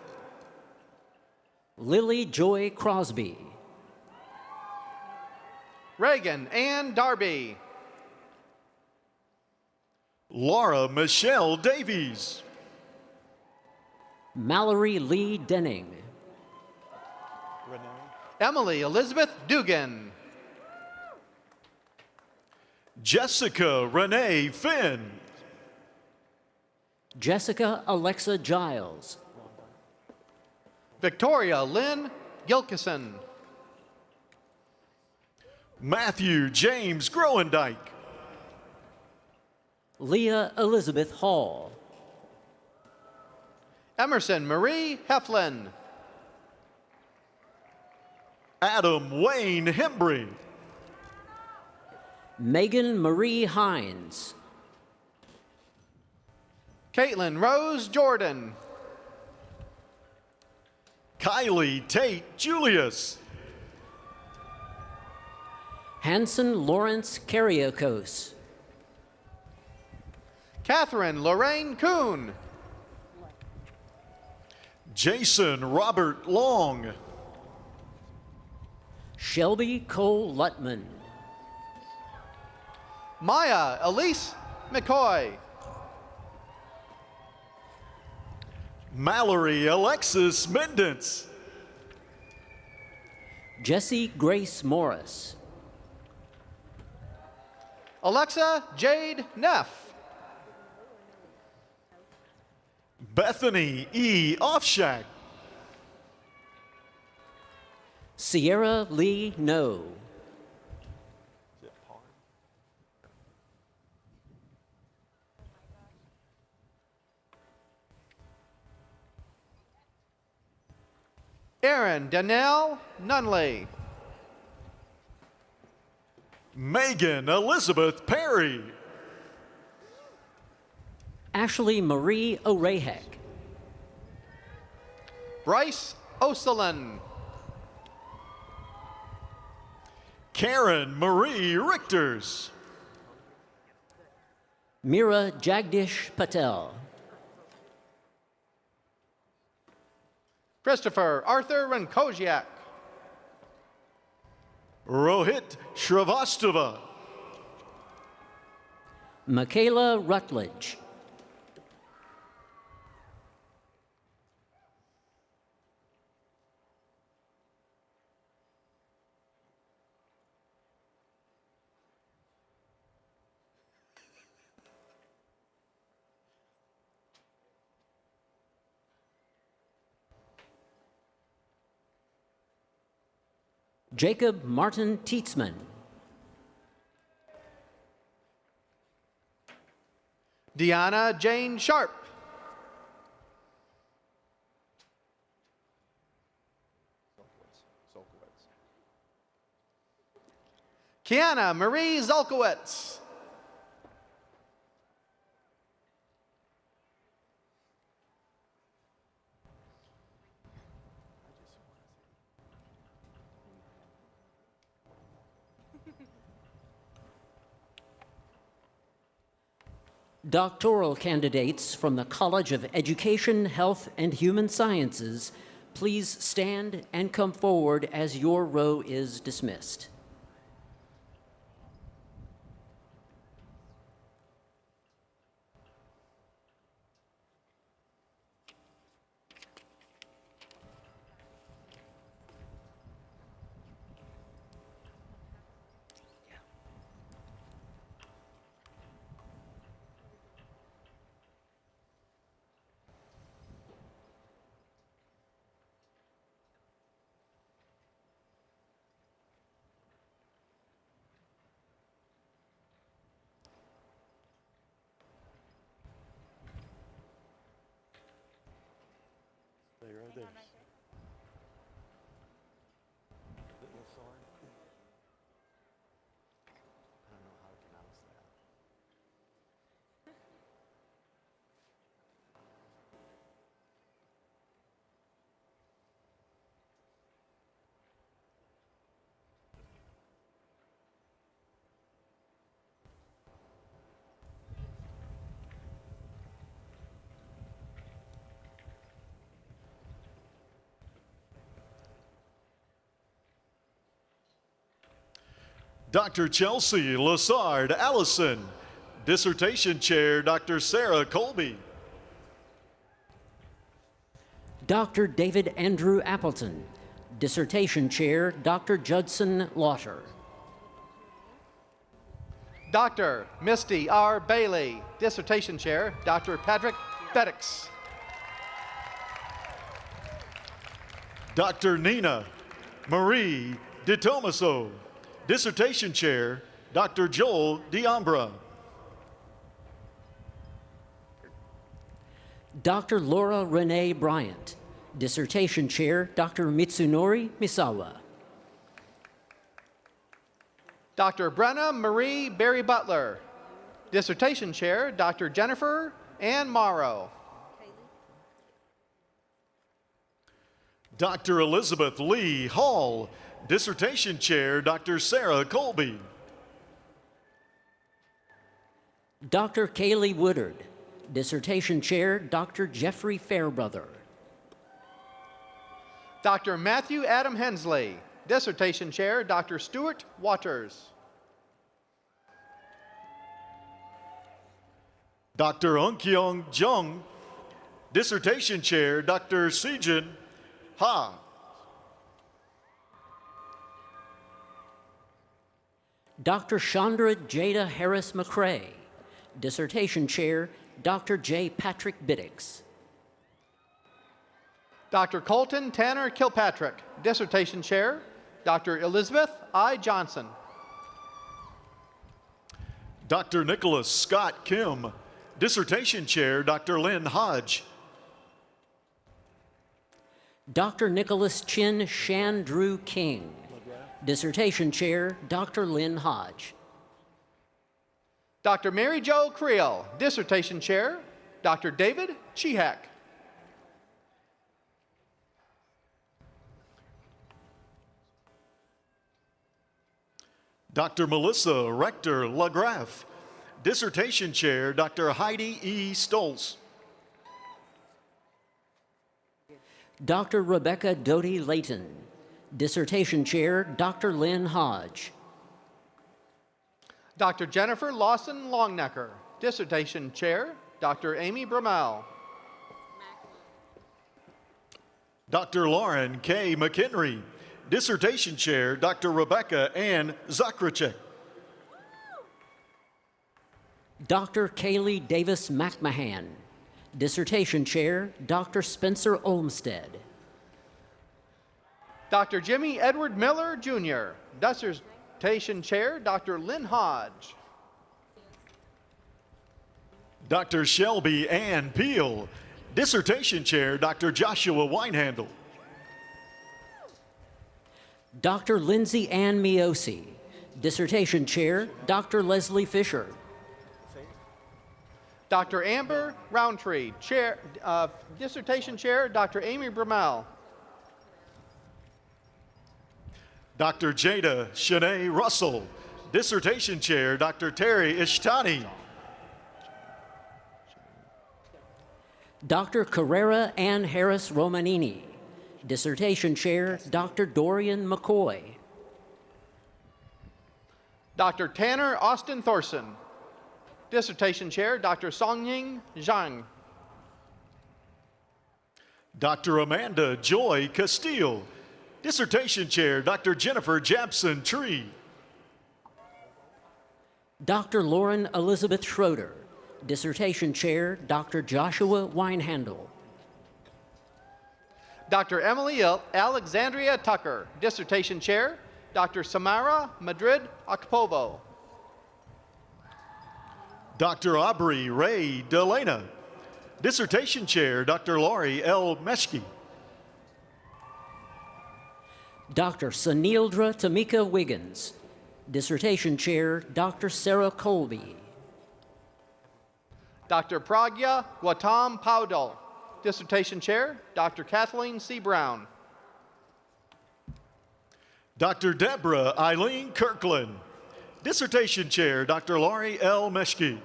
Lily Joy Crosby. Reagan Ann Darby. Laura Michelle Davies. Mallory Lee Denning. Emily Elizabeth Dugan. Jessica Renee Finn. Jessica Alexa Giles. Victoria Lynn Gilkison. Matthew James Groendike. Leah Elizabeth Hall. Emerson Marie Heflin. Adam Wayne Hembry. Megan Marie Hines. Caitlin Rose Jordan. Kylie Tate Julius. Hanson Lawrence Kariakos. Catherine Lorraine Kuhn. Jason Robert Long. Shelby Cole Lutman. Maya Elise McCoy. Mallory Alexis Mendence. Jessie Grace Morris. Alexa Jade Neff. Bethany E. Offshack. Sierra Lee No. Erin Danelle Nunley. Megan Elizabeth Perry. Ashley Marie O'Rahek. Bryce Oselin. Karen Marie Richters. Mira Jagdish Patel. Christopher Arthur Rankoziak. Rohit Shrivastava. Michaela Rutledge. Jacob Martin Tietzman. Deanna Jane Sharp. Kiana Marie Zolkowitz. Doctoral candidates from the College of Education, Health, and Human Sciences, please stand and come forward as your row is dismissed. Dr. Chelsea Lassard Allison. Dissertation Chair, Dr. Sarah Colby. Dr. David Andrew Appleton. Dissertation Chair, Dr. Judson Lauter. Dr. Misty R. Bailey. Dissertation Chair, Dr. Patrick Beddix. Dr. Nina Marie DiTomaso. Dissertation Chair, Dr. Joel Diambra. Dr. Laura Renee Bryant. Dissertation Chair, Dr. Mitsunori Misawa. Dr. Brenna Marie Berry Butler. Dissertation Chair, Dr. Jennifer Ann Morrow. Dr. Elizabeth Lee Hall. Dissertation Chair, Dr. Sarah Colby. Dr. Kaylee Woodard. Dissertation Chair, Dr. Jeffrey Fairbrother. Dr. Matthew Adam Hensley. Dissertation Chair, Dr. Stuart Waters. Dr. Eunkyung Jung. Dissertation Chair, Dr. Sejin Ha. Dr. Chandra Jada Harris McCrae. Dissertation Chair, Dr. J. Patrick Biddix. Dr. Colton Tanner Kilpatrick. Dissertation Chair, Dr. Elizabeth I. Johnson. Dr. Nicholas Scott Kim. Dissertation Chair, Dr. Lynn Hodge. Dr. Nicholas Chin Shan Drew King. Dissertation Chair, Dr. Lynn Hodge. Dr. Mary Jo Creel. Dissertation Chair, Dr. David Chihak. Dr. Melissa Rector LaGraff. Dissertation Chair, Dr. Heidi E. Stoltz. Dr. Rebecca Doty Layton. Dissertation Chair, Dr. Lynn Hodge. Dr. Jennifer Lawson Longnecker. Dissertation Chair, Dr. Amy Bramell. Dr. Lauren K. McHenry. Dissertation Chair, Dr. Rebecca Ann Zakracek. Dr. Kaylee Davis McMahon. Dissertation Chair, Dr. Spencer Olmsted. Dr. Jimmy Edward Miller, Jr. Dissertation Chair, Dr. Lynn Hodge. Dr. Shelby Ann Peel. Dissertation Chair, Dr. Joshua Winehandle. Dr. Lindsay Ann Miosi. Dissertation Chair, Dr. Leslie Fisher. Dr. Amber Roundtree. Dissertation Chair, Dr. Amy Bramell. Dr. Jada Shanae Russell. Dissertation Chair, Dr. Terry Ishtani. Dr. Carrera Ann Harris Romanini. Dissertation Chair, Dr. Dorian McCoy. Dr. Tanner Austin Thorson. Dissertation Chair, Dr. Songying Zhang. Dr. Amanda Joy Castile. Dissertation Chair, Dr. Jennifer Jabson Tree. Dr. Lauren Elizabeth Schroeder. Dissertation Chair, Dr. Joshua Winehandle. Dr. Emily Alexandria Tucker. Dissertation Chair, Dr. Samara Madrid Akpovo. Dr. Aubrey Ray Delana. Dissertation Chair, Dr. Laurie L. Meshke. Dr. Sanildra Tamika Wiggins. Dissertation Chair, Dr. Sarah Colby. Dr. Pragya Gautam Paudal. Dissertation Chair, Dr. Kathleen C. Brown. Dr. Deborah Eileen Kirkland. Dissertation Chair, Dr. Laurie L. Meshke.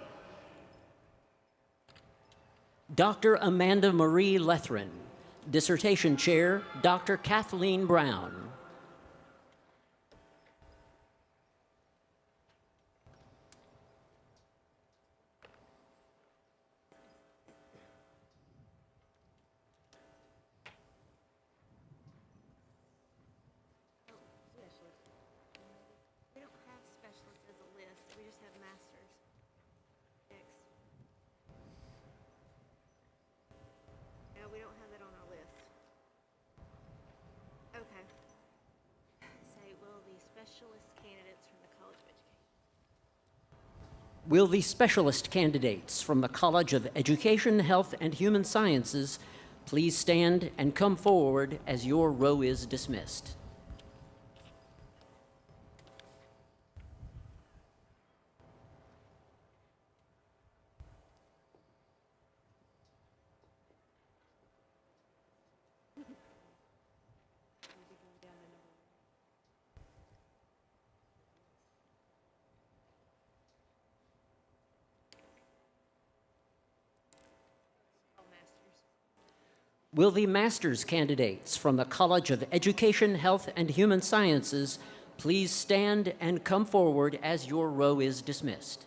Dr. Amanda Marie Lethrin. Dissertation Chair, Dr. Kathleen Brown. Will the specialist candidates from the College of Education, Health, and Human Sciences please stand and come forward as your row is dismissed. Will the master's candidates from the College of Education, Health, and Human Sciences please stand and come forward as your row is dismissed.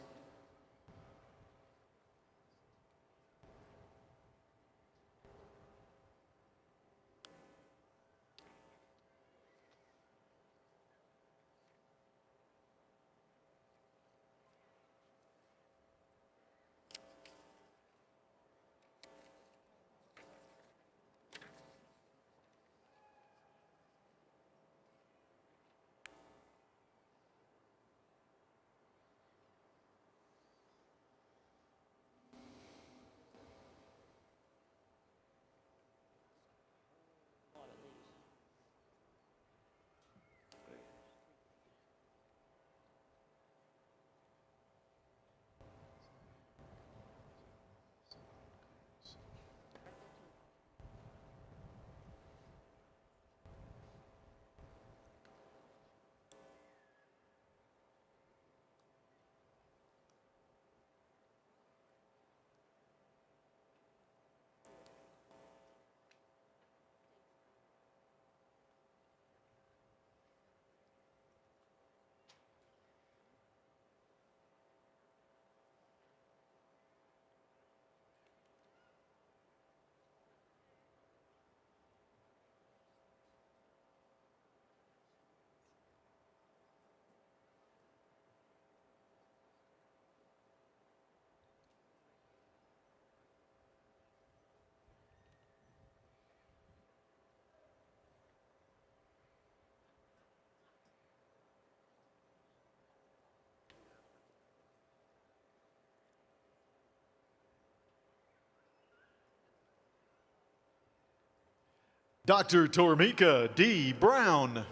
Dr. Tormika D. Brown.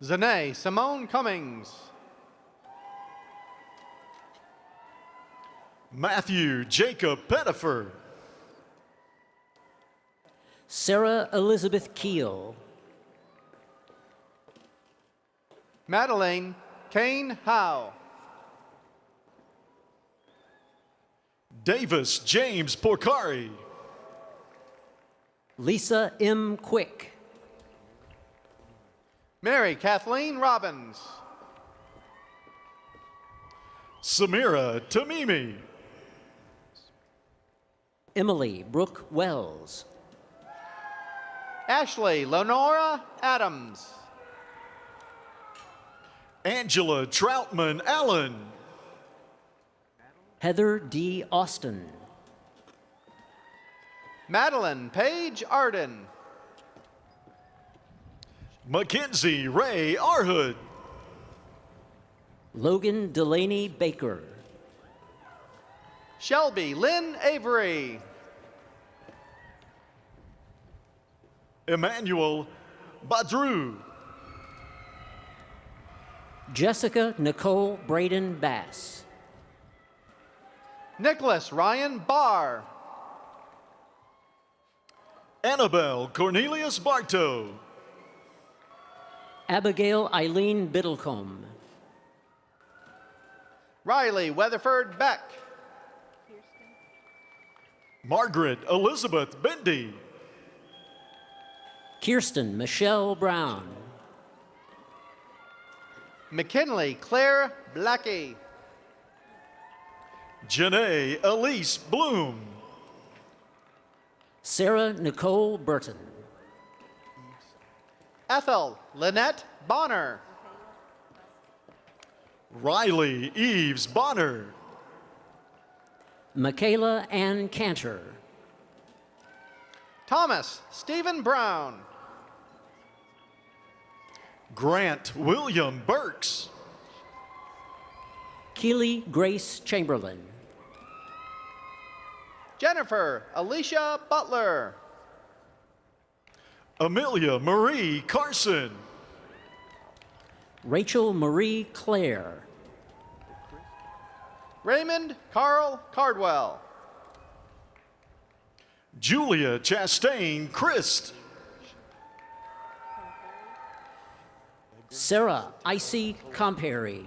Zanae Simone Cummings. Matthew Jacob Pettifer. Sarah Elizabeth Keel. Madeline Kane Howe. Davis James Porcari. Lisa M. Quick. Mary Kathleen Robbins. Samira Tamimi. Emily Brooke Wells. Ashley Lenora Adams. Angela Troutman Allen. Heather D. Austin. Madeline Page Arden. Mackenzie Ray Arhood. Logan Delaney Baker. Shelby Lynn Avery. Emmanuel Badru. Jessica Nicole Braden Bass. Nicholas Ryan Barr. Annabelle Cornelius Bartow. Abigail Eileen Biddlecombe. Riley Weatherford Beck. Margaret Elizabeth Bendy. Kirsten Michelle Brown. McKinley Claire Blackie. Janae Elise Bloom. Sarah Nicole Burton. Ethel Lynette Bonner. Riley Eves Bonner. Michaela Ann Cantor. Thomas Stephen Brown. Grant William Burks. Keely Grace Chamberlain. Jennifer Alicia Butler. Amelia Marie Carson. Rachel Marie Clare. Raymond Carl Cardwell. Julia Chastain Christ. Sarah Icy Comperi.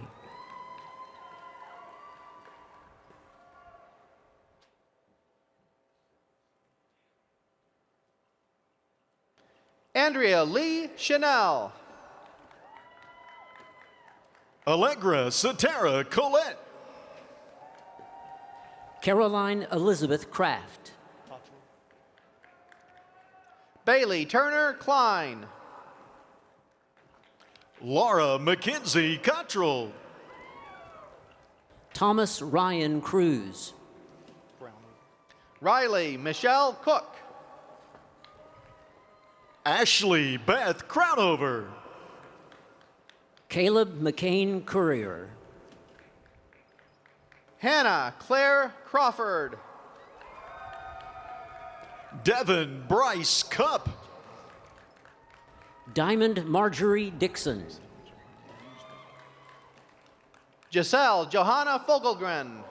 Andrea Lee Chanel. Allegra Satara Colette. Caroline Elizabeth Kraft. Bailey Turner Klein. Laura Mackenzie Cottrell. Thomas Ryan Cruz. Riley Michelle Cook. Ashley Beth Crownover. Caleb McCain Courier. Hannah Claire Crawford. Devin Bryce Cup. Diamond Marjorie Dixon. Giselle Johanna Fogelgren.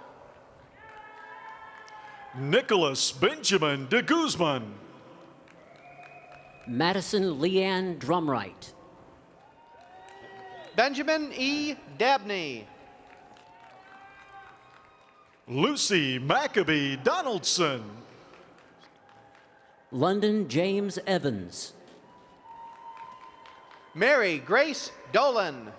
Nicholas Benjamin de Guzman. Madison Leanne Drumright. Benjamin E. Dabney. Lucy Maccabee Donaldson. London James Evans. Mary Grace Dolan.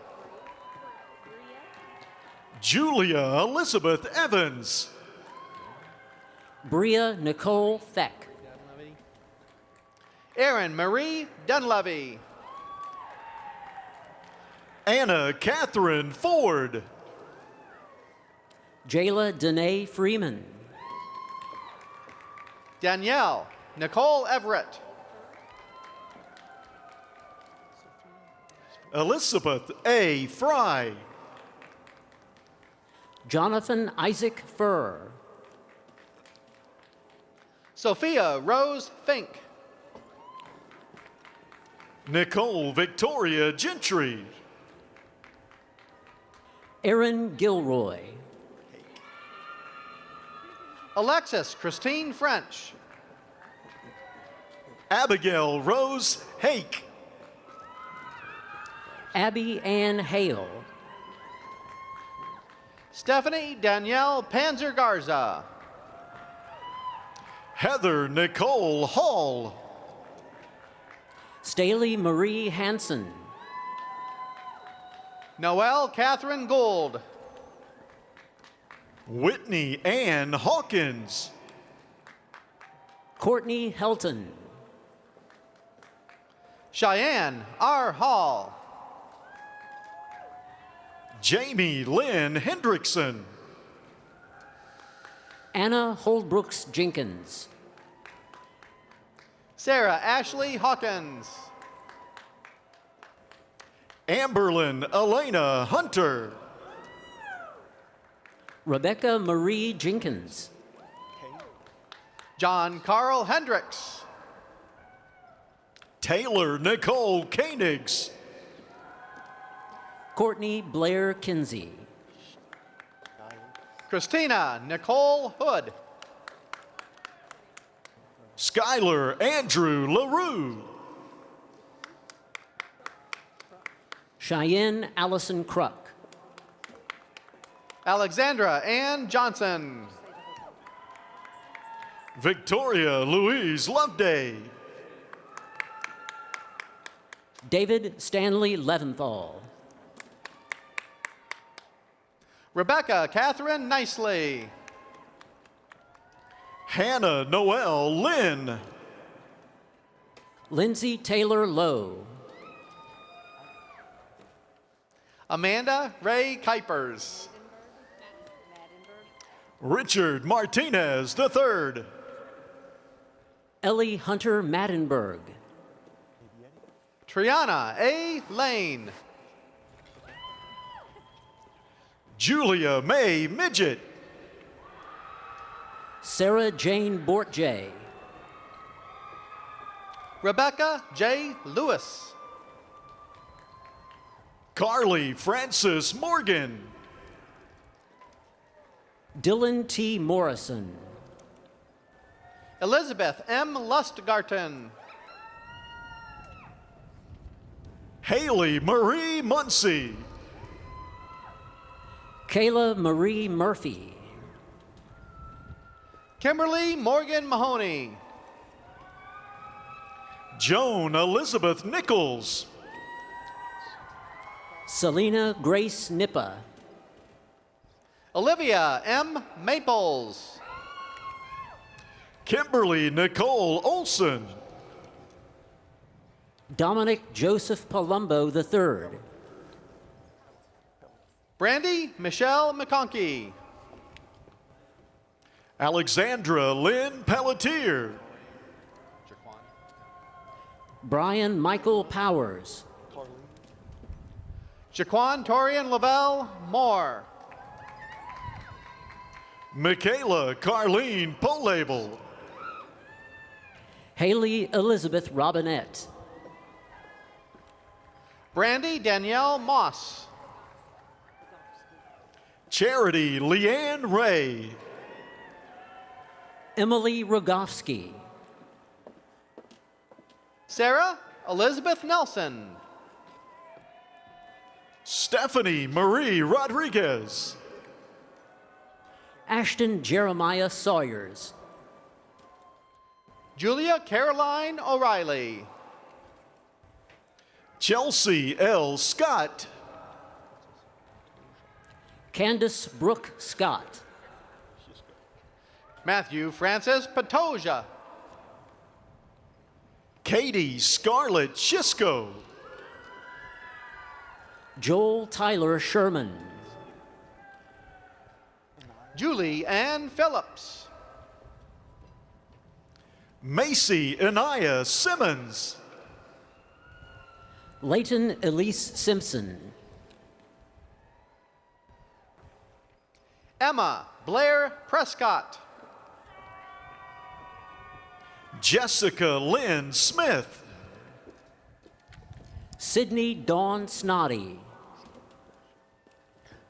Julia Elizabeth Evans. Bria Nicole Feck. Erin Marie Dunleavy. Anna Catherine Ford. Jayla Danae Freeman. Danielle Nicole Everett. Elizabeth A. Fry. Jonathan Isaac Furr. Sophia Rose Fink. Nicole Victoria Gentry. Aaron Gilroy. Alexis Christine French. Abigail Rose Hake. Abby Ann Hale. Stephanie Danielle Panzer Garza. Heather Nicole Hall. Staley Marie Hansen. Noelle Catherine Gould. Whitney Ann Hawkins. Courtney Helton. Cheyenne R. Hall. Jamie Lynn Hendrickson. Anna Holdbrooks Jenkins. Sarah Ashley Hawkins. Amberlyn Elena Hunter. Rebecca Marie Jenkins. John Carl Hendricks. Taylor Nicole Koenigs. Courtney Blair Kinsey. Christina Nicole Hood. Skylar Andrew LaRue. Cheyenne Allison Kruk. Alexandra Ann Johnson. Victoria Louise Loveday. David Stanley Leventhal. Rebecca Catherine Nicely. Hannah Noel Lynn. Lindsay Taylor Lowe. Amanda Ray Kuipers. Richard Martinez III. Ellie Hunter Maddenberg. Triana A. Lane. Julia May Midget. Sarah Jane Bortjay. Rebecca J. Lewis. Carly Francis Morgan. Dylan T. Morrison. Elizabeth M. Lustgarten. Haley Marie Muncie. Kayla Marie Murphy. Kimberly Morgan Mahoney. Joan Elizabeth Nichols. Selena Grace Nippa. Olivia M. Maples. Kimberly Nicole Olson. Dominic Joseph Palumbo III. Brandy Michelle McConkey. Alexandra Lynn Pelletier. Brian Michael Powers. Jaquan Torian Lavelle Moore. Michaela Carlene Polabel. Haley Elizabeth Robinette. Brandy Danielle Moss. Charity Leanne Ray. Emily Rogofsky. Sarah Elizabeth Nelson. Stephanie Marie Rodriguez. Ashton Jeremiah Sawyers. Julia Caroline O'Reilly. Chelsea L. Scott. Candace Brooke Scott. Matthew Francis Patoja. Katie Scarlett Shisco. Joel Tyler Sherman. Julie Ann Phillips. Macy Anaya Simmons. Leighton Elise Simpson. Emma Blair Prescott. Jessica Lynn Smith. Sydney Dawn Snoddy.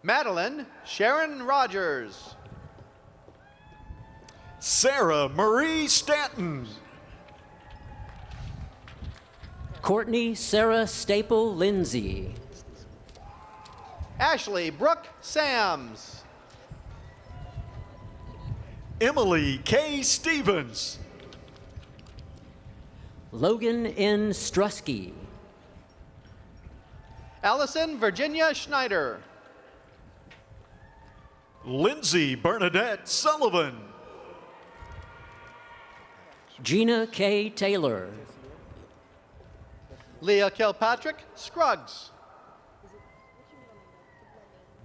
Madeline Sharon Rogers. Sarah Marie Stanton. Courtney Sarah Staple Lindsay. Ashley Brooke Sams. Emily K. Stevens. Logan N. Strusky. Allison Virginia Schneider. Lindsay Bernadette Sullivan. Gina K. Taylor. Leah Kilpatrick Scruggs.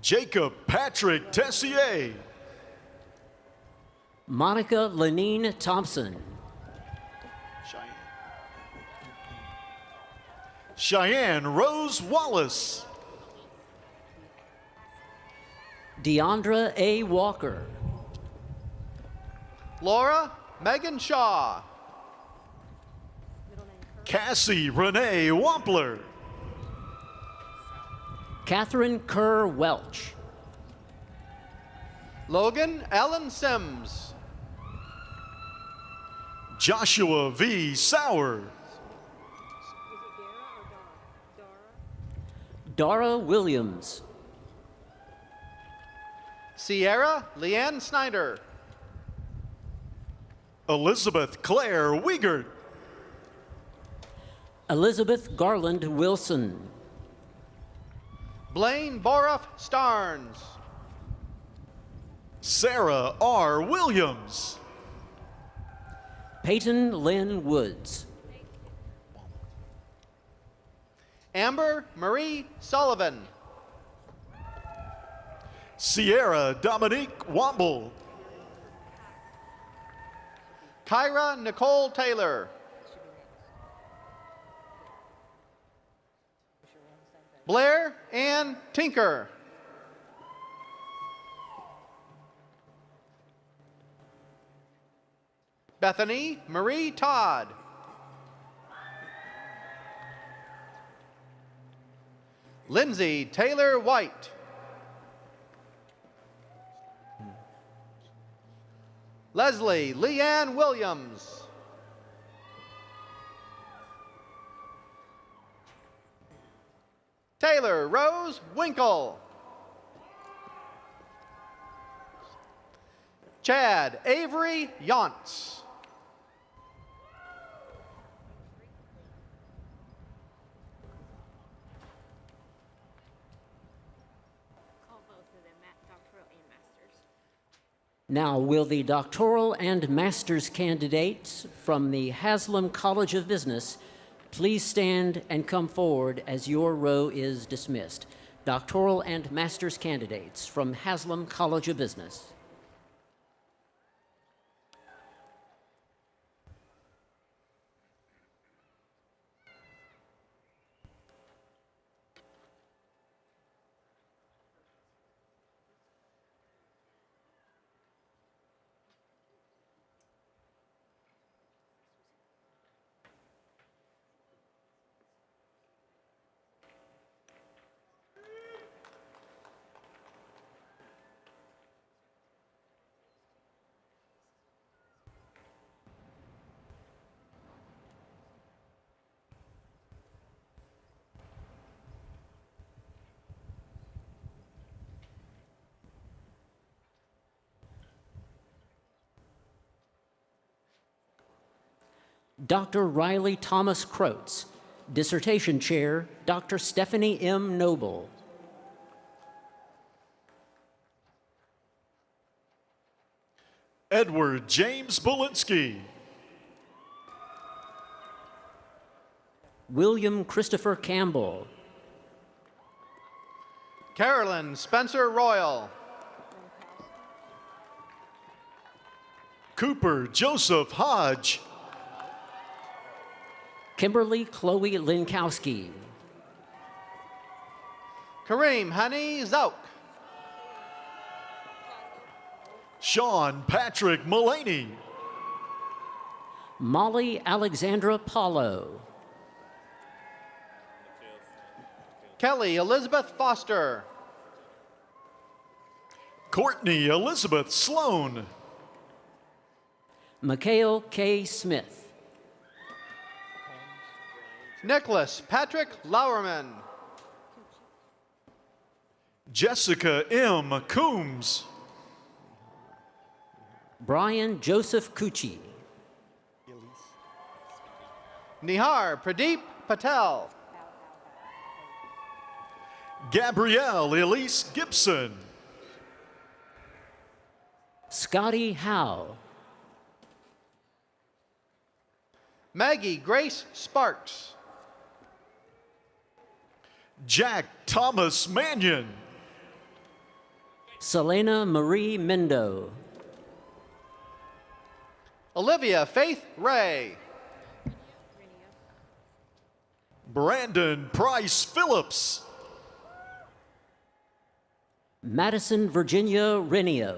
Jacob Patrick Tessier. Monica Lenine Thompson. Cheyenne Rose Wallace. Deandra A. Walker. Laura Megan Shaw. Cassie Renee Wampler. Catherine Kerr Welch. Logan Allen Sims. Joshua V. Sauer. Dara Williams. Sierra Leanne Snyder. Elizabeth Claire Wiegert. Elizabeth Garland Wilson. Blaine Boroff Starnes. Sarah R. Williams. Peyton Lynn Woods. Amber Marie Sullivan. Sierra Dominique Womble. Kyra Nicole Taylor. Blair Ann Tinker. Bethany Marie Todd. Lindsay Taylor White. Leslie Leanne Williams. Taylor Rose Winkle. Chad Avery Yonts. Now, will the doctoral and master's candidates from the Haslam College of Business please stand and come forward as your row is dismissed? Doctoral and master's candidates from Haslam College of Business. Dr. Riley Thomas Croats, Dissertation Chair, Dr. Stephanie M. Noble. Edward James Bolinski. William Christopher Campbell. Carolyn Spencer Royal. Cooper Joseph Hodge. Kimberly Chloe Linkowski. Kareem Hani Zauk. Sean Patrick Mullaney. Molly Alexandra Paulo. Kelly Elizabeth Foster. Courtney Elizabeth Sloan. Mikhail K. Smith. Nicholas Patrick Lauerman. Jessica M. Coombs. Brian Joseph Cucci. Nihar Pradeep Patel. Gabrielle Elise Gibson. Scotty Howe. Maggie Grace Sparks. Jack Thomas Mannion. Selena Marie Mendo. Olivia Faith Ray. Brandon Price Phillips. Madison Virginia Renio.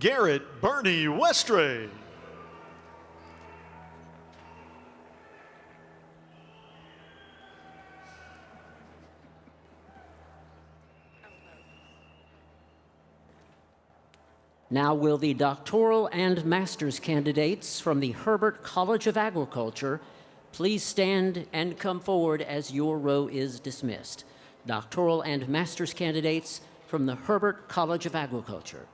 Garrett Bernie Westray. Now will the doctoral and master's candidates from the Herbert College of Agriculture please stand and come forward as your row is dismissed. Doctoral and master's candidates from the Herbert College of Agriculture.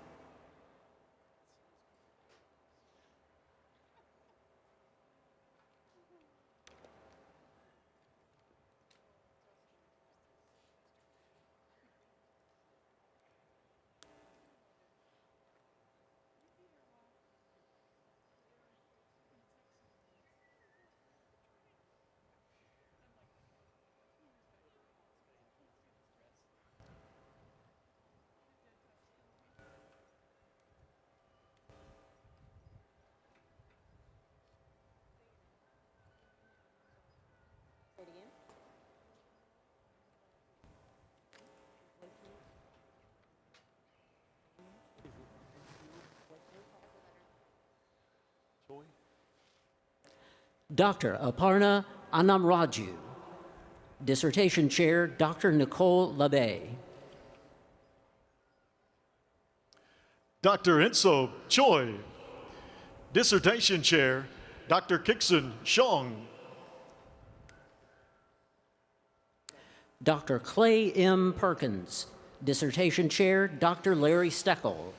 Dr. Aparna Anamraju. Dissertation Chair, Dr. Nicole Labey. Dr. Enso Choi. Dissertation Chair, Dr. Kixon Shong. Dr. Clay M. Perkins. Dissertation Chair, Dr. Larry Steckel.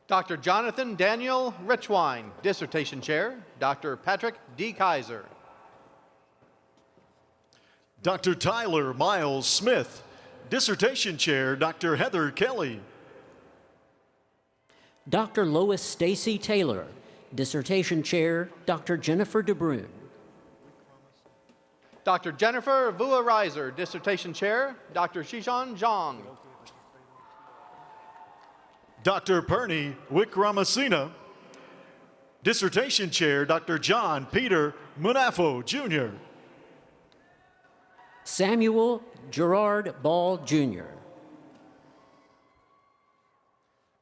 Dr. Jonathan Daniel Richwine. Dissertation Chair, Dr. Patrick D. Kaiser. Dr. Tyler Miles Smith. Dissertation Chair, Dr. Heather Kelly. Dr. Lois Stacy Taylor. Dissertation Chair, Dr. Jennifer DeBrune. Dr. Jennifer Vua Reiser. Dissertation Chair, Dr. Shishan Zhang. Dr. Perny Wickramasena. Dissertation Chair, Dr. John Peter Munafo, Jr. Samuel Gerard Ball, Jr.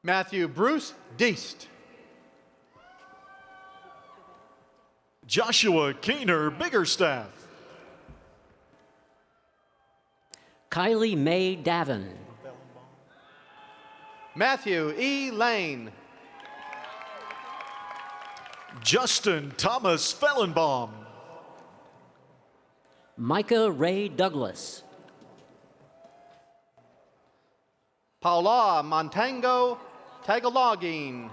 Matthew Bruce Deast. Joshua Keener Biggerstaff. Kylie Mae Davin. Matthew E. Lane. Justin Thomas Fellenbaum. Micah Ray Douglas. Paula Montango Tagalogine.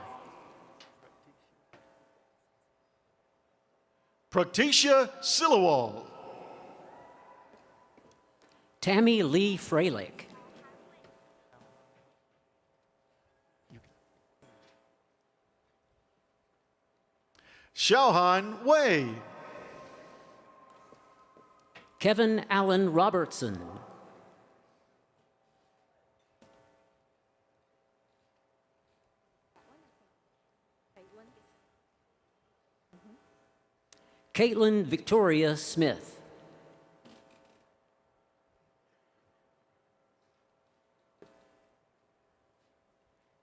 Praktisha Silawal. Tammy Lee Freilich. Xiaohan Wei. Kevin Allen Robertson. Caitlin Victoria Smith.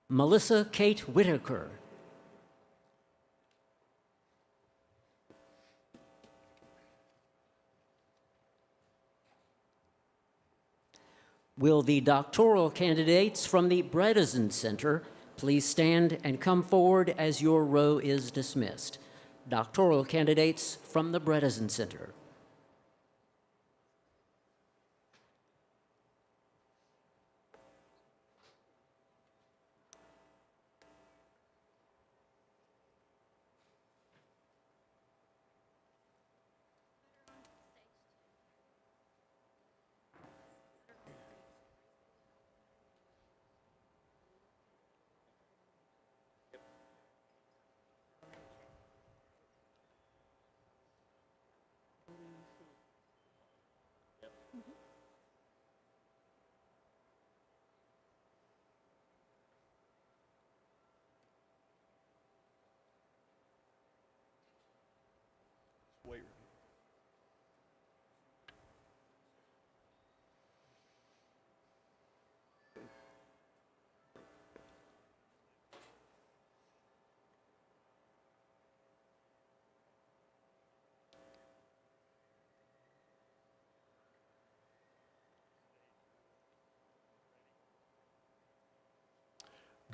Melissa Kate Whitaker. Will the doctoral candidates from the Bredesen Center please stand and come forward as your row is dismissed? Doctoral candidates from the Bredesen Center.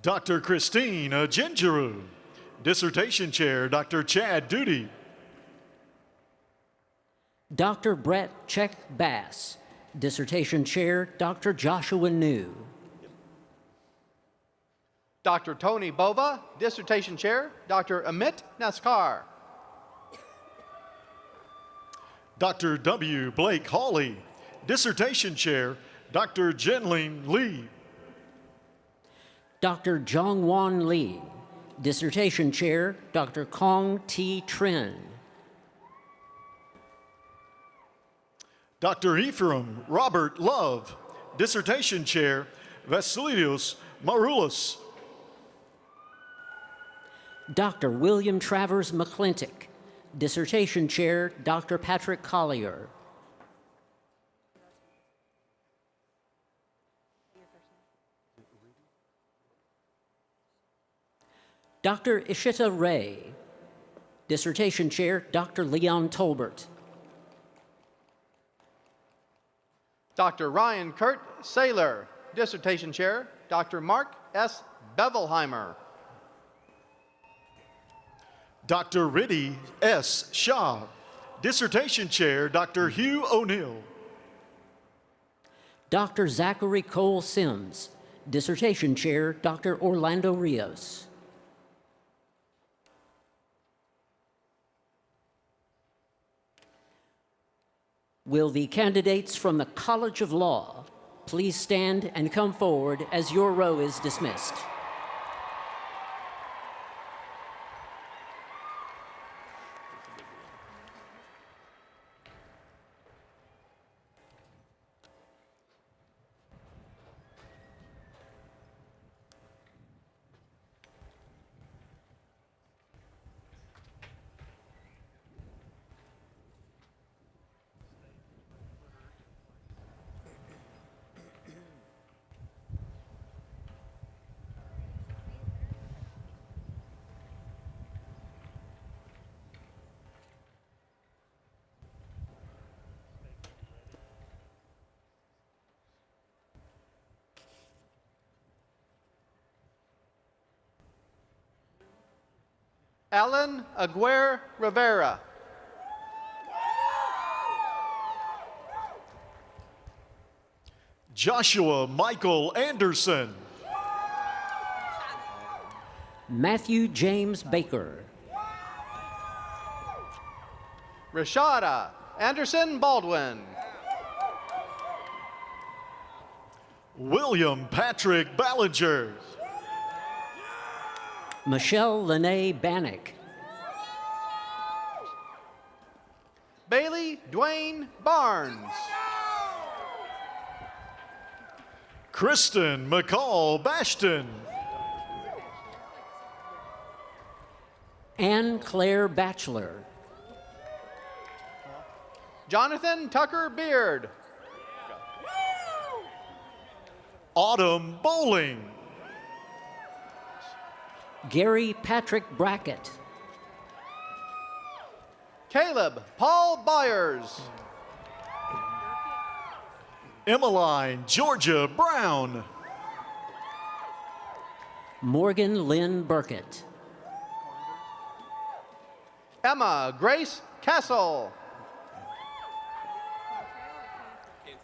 Dr. Christine Gingeru. Dissertation Chair, Dr. Chad Duty. Dr. Brett Check Bass. Dissertation Chair, Dr. Joshua New. Dr. Tony Bova, Dissertation Chair, Dr. Amit Naskar. Dr. W. Blake Hawley. Dissertation Chair, Dr. Jenlin Lee. Dr. Jongwon Lee. Dissertation Chair, Dr. Kong T. Trin. Dr. Ephraim Robert Love. Dissertation Chair, Vasilios Maroulis. Dr. William Travers McClintock. Dissertation Chair, Dr. Patrick Collier. Dr. Ishita Ray. Dissertation Chair, Dr. Leon Tolbert. Dr. Ryan Kurt Saylor, Dissertation Chair, Dr. Mark S. Bevelheimer. Dr. Riddy S. Shaw. Dissertation Chair, Dr. Hugh O'Neill. Dr. Zachary Cole Sims. Dissertation Chair, Dr. Orlando Rios. Will the candidates from the College of Law please stand and come forward as your row is dismissed? Alan Aguirre Rivera. Joshua Michael Anderson. Matthew James Baker. Rashada Anderson Baldwin. William Patrick Ballinger. Michelle Lene Bannock. Bailey Dwayne Barnes. Kristen McCall Bashton. Anne Claire Batchelor. Jonathan Tucker Beard. Autumn Bowling. Gary Patrick Brackett. Caleb Paul Byers. Emmeline Georgia Brown. Morgan Lynn Burkett. Emma Grace Castle.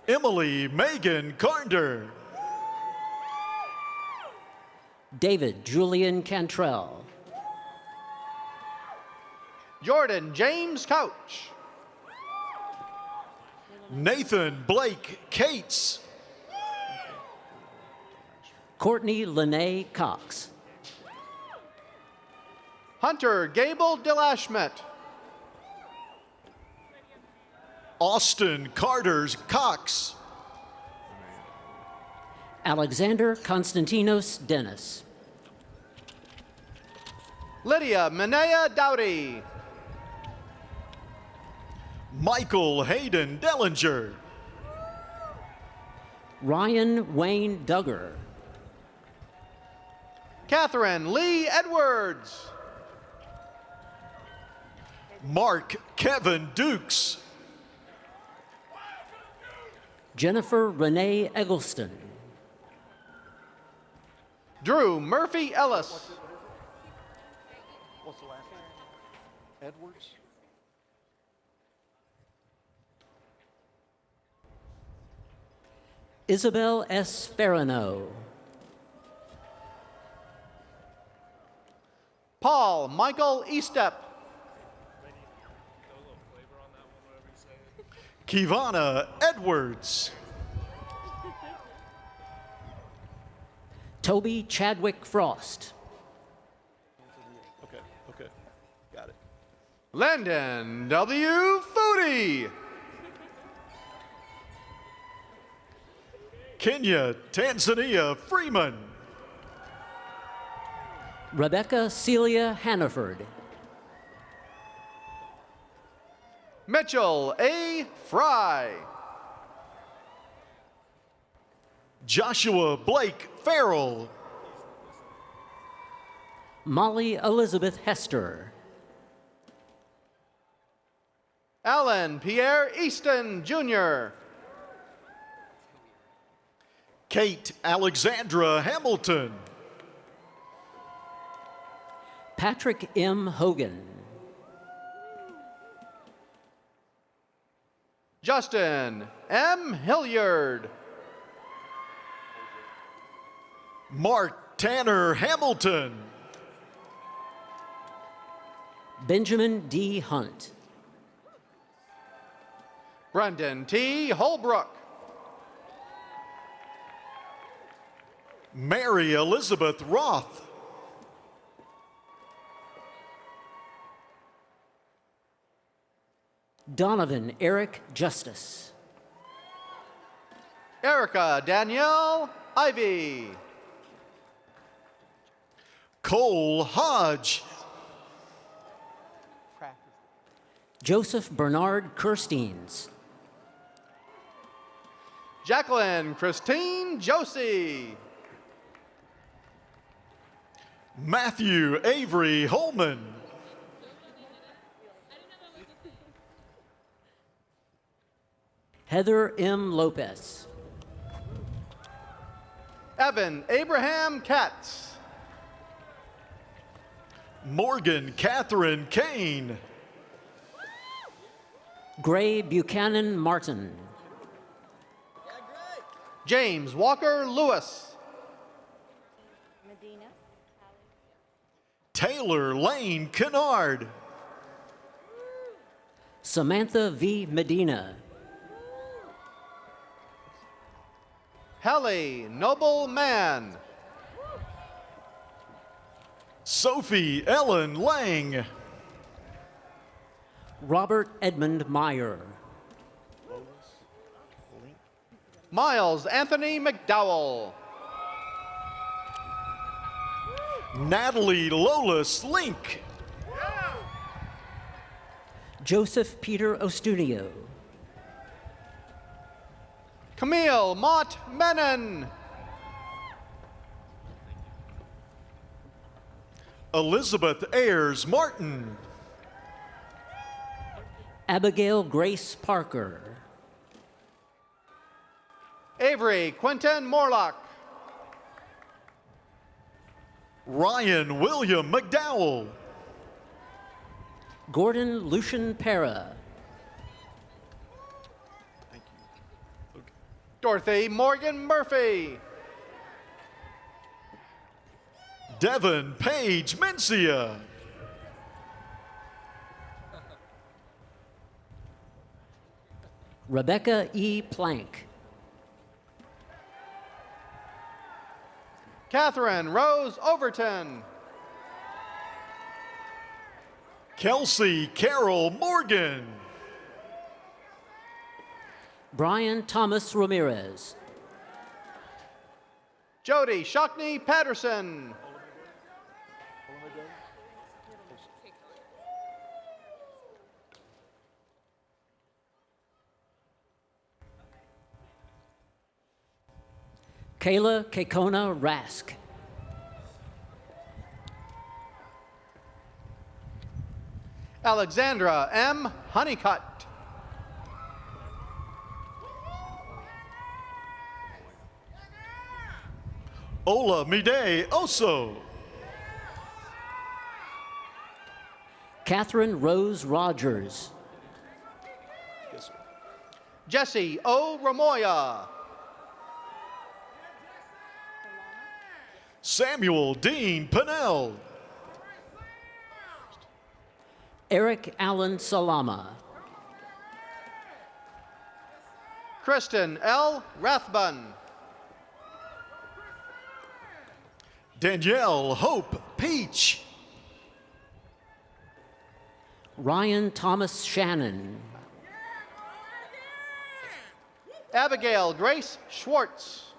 Emily Megan Carnder. David Julian Cantrell. Jordan James Couch. Nathan Blake Cates. Courtney Lene Cox. Hunter Gable Delashmet. Austin Carter's Cox. Alexander Konstantinos Dennis. Lydia Minea Dowdy. Michael Hayden Dellinger. Ryan Wayne Duggar. Catherine Lee Edwards. Mark Kevin Dukes. Jennifer Renee Eggleston. Drew Murphy Ellis. What's the last name? Edwards? Isabel S. Farino. Paul Michael Eastep. Kivana Edwards. Toby Chadwick Frost. Okay, got it. Landon W. Foodie. Kenya Tanzania Freeman. Rebecca Celia Hannaford. Mitchell A. Fry. Joshua Blake Farrell. Molly Elizabeth Hester. Alan Pierre Easton, Jr. Kate Alexandra Hamilton. Patrick M. Hogan. Justin M. Hilliard. Mark Tanner Hamilton. Benjamin D. Hunt. Brendan T. Holbrook. Mary Elizabeth Roth. Donovan Eric Justice. Erica Danielle Ivy. Cole Hodge. Joseph Bernard Kirsteins. Jacqueline Christine Josie. Matthew Avery Holman. Heather M. Lopez. Evan Abraham Katz. Morgan Catherine Kane. Gray Buchanan Martin. James Walker Lewis. Taylor Lane Kennard. Samantha V. Medina. Helly Noble Man. Sophie Ellen Lang. Robert Edmund Meyer. Miles Anthony McDowell. Natalie Lolis Link. Joseph Peter Ostunio. Camille Mott Menon. Elizabeth Ayers Martin. Abigail Grace Parker. Avery Quentin Morlock. Ryan William McDowell. Gordon Lucian Para. Dorothy Morgan Murphy. Devin Page Mencia. Rebecca E. Plank. Catherine Rose Overton. Kelsey Carol Morgan. Brian Thomas Ramirez. Jody Shockney Patterson. Kayla Kekona Rask. Alexandra M. Honeycutt. Ola Mide Oso. Catherine Rose Rogers. Jesse O. Ramoya. Samuel Dean Pennell. Eric Allen Salama. Kristen L. Rathbun. Danielle Hope Peach. Ryan Thomas Shannon. Abigail Grace Schwartz.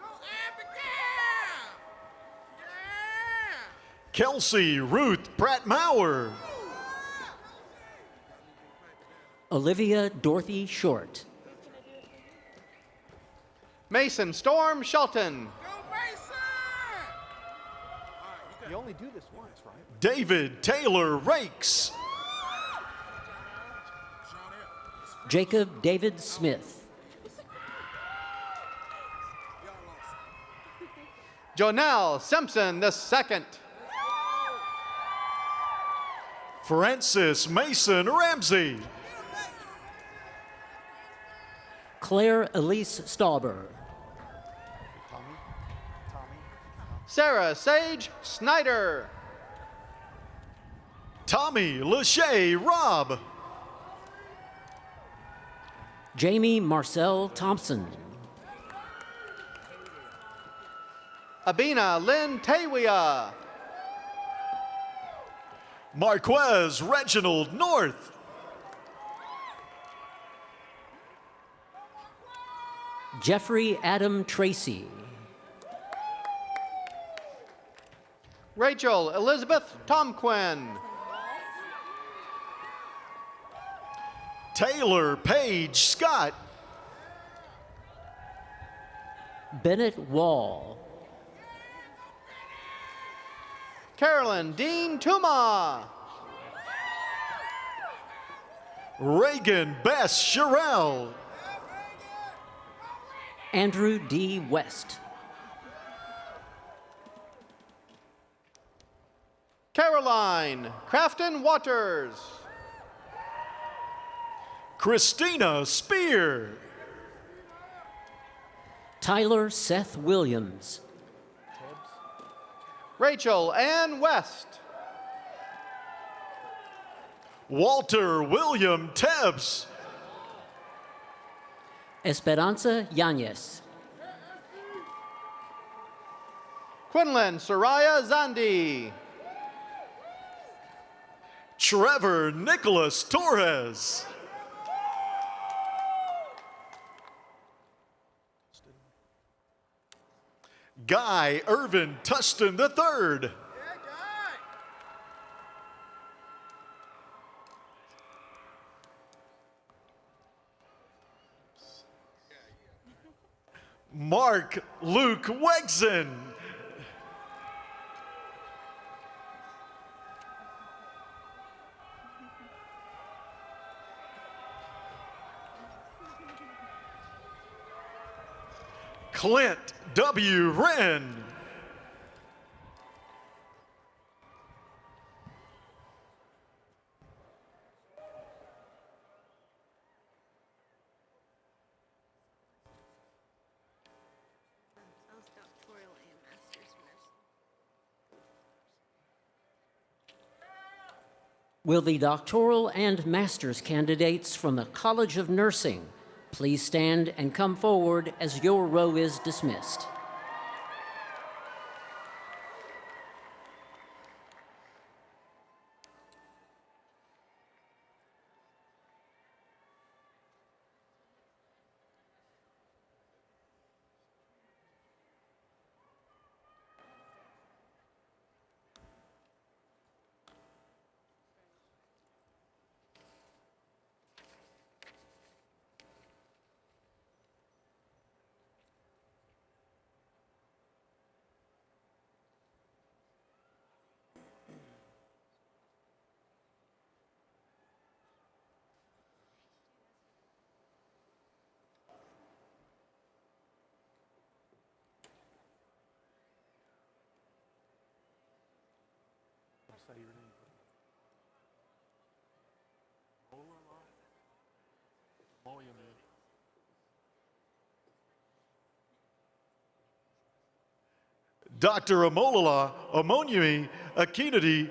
Kelsey Ruth Pratt Maurer. Olivia Dorothy Short. Mason Storm Shelton. You only do this once, right? David Taylor Rakes. Jacob David Smith. Jonelle Simpson II. Francis Mason Ramsey. Claire Elise Stauber. Sarah Sage Snyder. Tommy Lachey Robb. Jamie Marcel Thompson. Abina Lynn Tawia. Marquez Reginald North. Jeffrey Adam Tracy. Rachel Elizabeth Tomquin. Taylor Page Scott. Bennett Wall. Carolyn Dean Tuma. Reagan Bess Sherrill. Andrew D. West. Caroline Crafton Waters. Christina Spear. Tyler Seth Williams. Rachel Ann West. Walter William Tebbs. Esperanza Yanez. Quinlan Soraya Zandi. Trevor Nicholas Torres. Guy Irvin Tustin III. Mark Luke Wegson. Clint W. Wren. Will the doctoral and master's candidates from the College of Nursing please stand and come forward as your row is dismissed? Dr. Amolala Omonyumi Akinadi,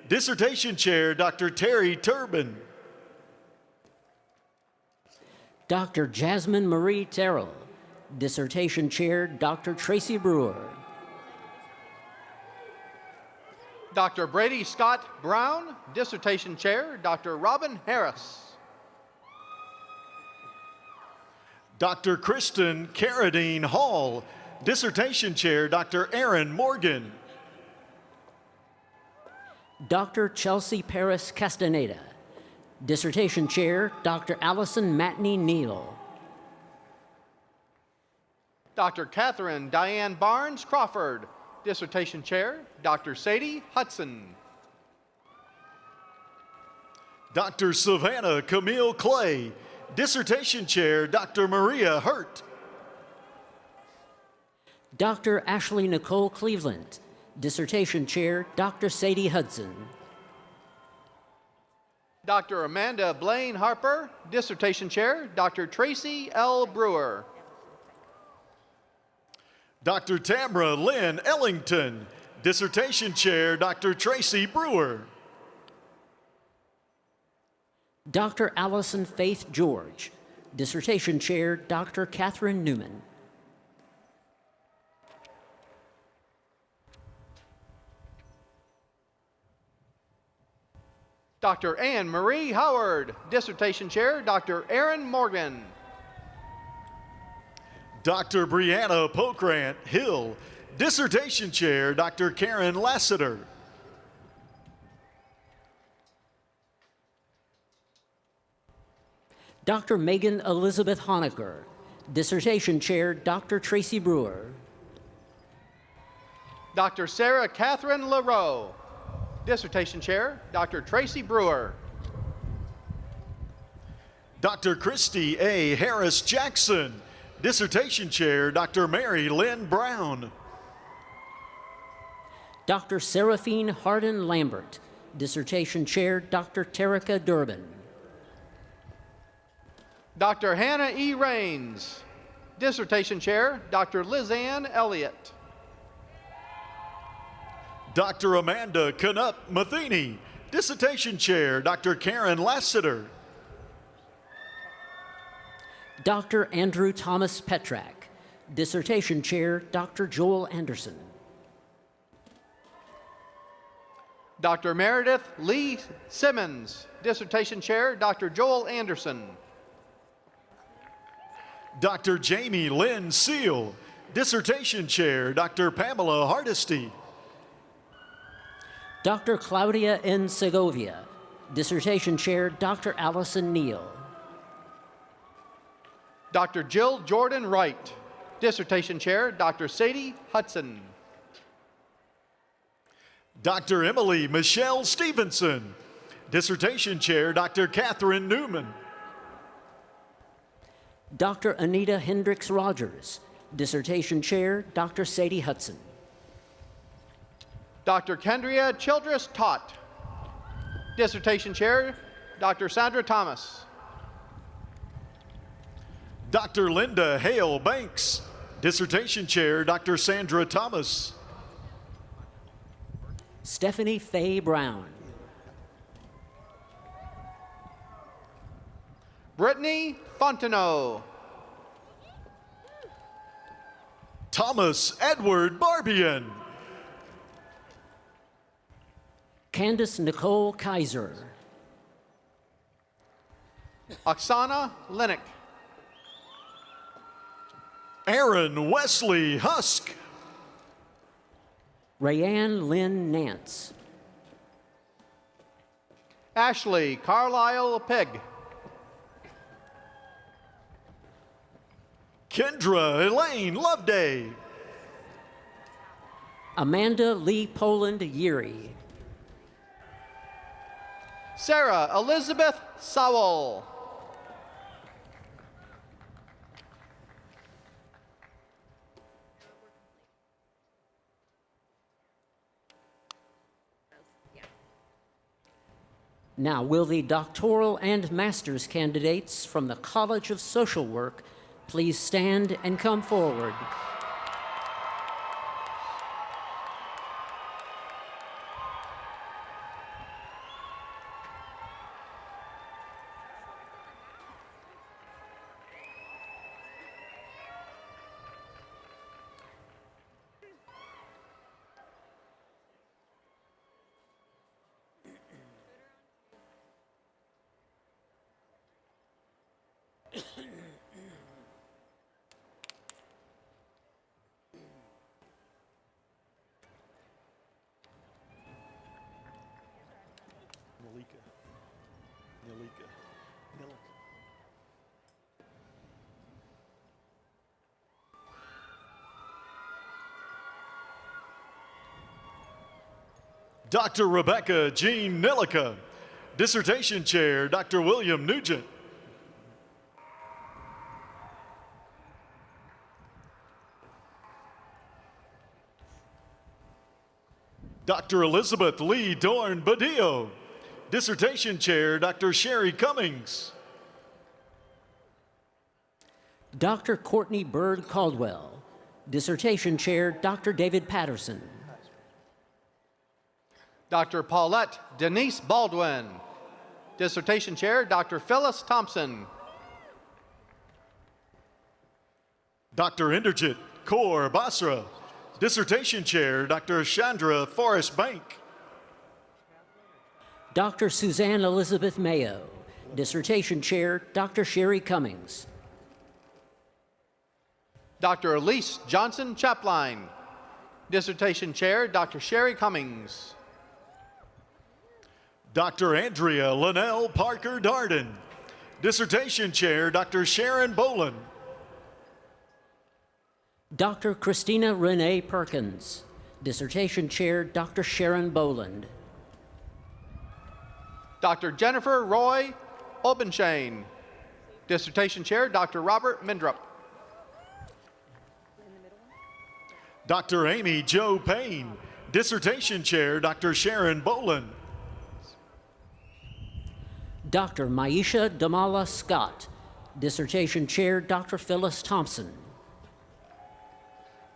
Dissertation Chair, Dr. Terry Turbin. Dr. Jasmine Marie Terrell, Dissertation Chair, Dr. Tracy Brewer. Dr. Brady Scott Brown, Dissertation Chair, Dr. Robin Harris. Dr. Kristen Carradine Hall, Dissertation Chair, Dr. Aaron Morgan. Dr. Chelsea Paris Castaneda, Dissertation Chair, Dr. Allison Matney Neal. Dr. Catherine Diane Barnes Crawford, Dissertation Chair, Dr. Sadie Hudson. Dr. Savannah Camille Clay, Dissertation Chair, Dr. Maria Hurt. Dr. Ashley Nicole Cleveland, Dissertation Chair, Dr. Sadie Hudson. Dr. Amanda Blaine Harper, Dissertation Chair, Dr. Tracy L. Brewer. Dr. Tamara Lynn Ellington, Dissertation Chair, Dr. Tracy Brewer. Dr. Allison Faith George, Dissertation Chair, Dr. Catherine Newman. Dr. Anne Marie Howard, Dissertation Chair, Dr. Aaron Morgan. Dr. Brianna Pokrant Hill, Dissertation Chair, Dr. Karen Lassiter. Dr. Megan Elizabeth Honecker, Dissertation Chair, Dr. Tracy Brewer. Dr. Sarah Catherine LaRoe, Dissertation Chair, Dr. Tracy Brewer. Dr. Christy A. Harris Jackson, Dissertation Chair, Dr. Mary Lynn Brown. Dr. Seraphine Hardin Lambert, Dissertation Chair, Dr. Terica Durbin. Dr. Hannah E. Rains, Dissertation Chair, Dr. Lizanne Elliott. Dr. Amanda Canup Matheny, Dissertation Chair, Dr. Karen Lassiter. Dr. Andrew Thomas Petrak, Dissertation Chair, Dr. Joel Anderson. Dr. Meredith Lee Simmons, Dissertation Chair, Dr. Joel Anderson. Dr. Jamie Lynn Seal, Dissertation Chair, Dr. Pamela Hardesty. Dr. Claudia N. Segovia, Dissertation Chair, Dr. Allison Neal. Dr. Jill Jordan Wright, Dissertation Chair, Dr. Sadie Hudson. Dr. Emily Michelle Stevenson. Dissertation Chair, Dr. Catherine Newman. Dr. Anita Hendricks Rogers. Dissertation Chair, Dr. Sadie Hudson. Dr. Kendria Childress Tott. Dissertation Chair, Dr. Sandra Thomas. Dr. Linda Hale Banks. Dissertation Chair, Dr. Sandra Thomas. Stephanie Faye Brown. Brittany Fontenot. Thomas Edward Barbian. Candace Nicole Kaiser. Oksana Linick. Aaron Wesley Husk. Rayanne Lynn Nance. Ashley Carlisle Pegg. Kendra Elaine Loveday. Amanda Lee Poland Yeary. Sarah Elizabeth Sowell. Now, will the doctoral and master's candidates from the College of Social Work please stand and come forward? Dr. Rebecca Jean Nillica. Dissertation Chair, Dr. William Nugent. Dr. Elizabeth Lee Dorn Badillo. Dissertation Chair, Dr. Sherry Cummings. Dr. Courtney Bird Caldwell. Dissertation Chair, Dr. David Patterson. Dr. Paulette Denise Baldwin. Dissertation Chair, Dr. Phyllis Thompson. Dr. Inderjit Kaur Basra. Dissertation Chair, Dr. Chandra Forrest Bank. Dr. Suzanne Elizabeth Mayo. Dissertation Chair, Dr. Sherry Cummings. Dr. Elise Johnson Chapline. Dissertation Chair, Dr. Sherry Cummings. Dr. Andrea Linnell Parker Darden. Dissertation Chair, Dr. Sharon Boland. Dr. Christina Renee Perkins. Dissertation Chair, Dr. Sharon Boland. Dr. Jennifer Roy Obenshane. Dissertation Chair, Dr. Robert Mindrup. Dr. Amy Jo Payne. Dissertation Chair, Dr. Sharon Boland. Dr. Maisha Damala Scott. Dissertation Chair, Dr. Phyllis Thompson.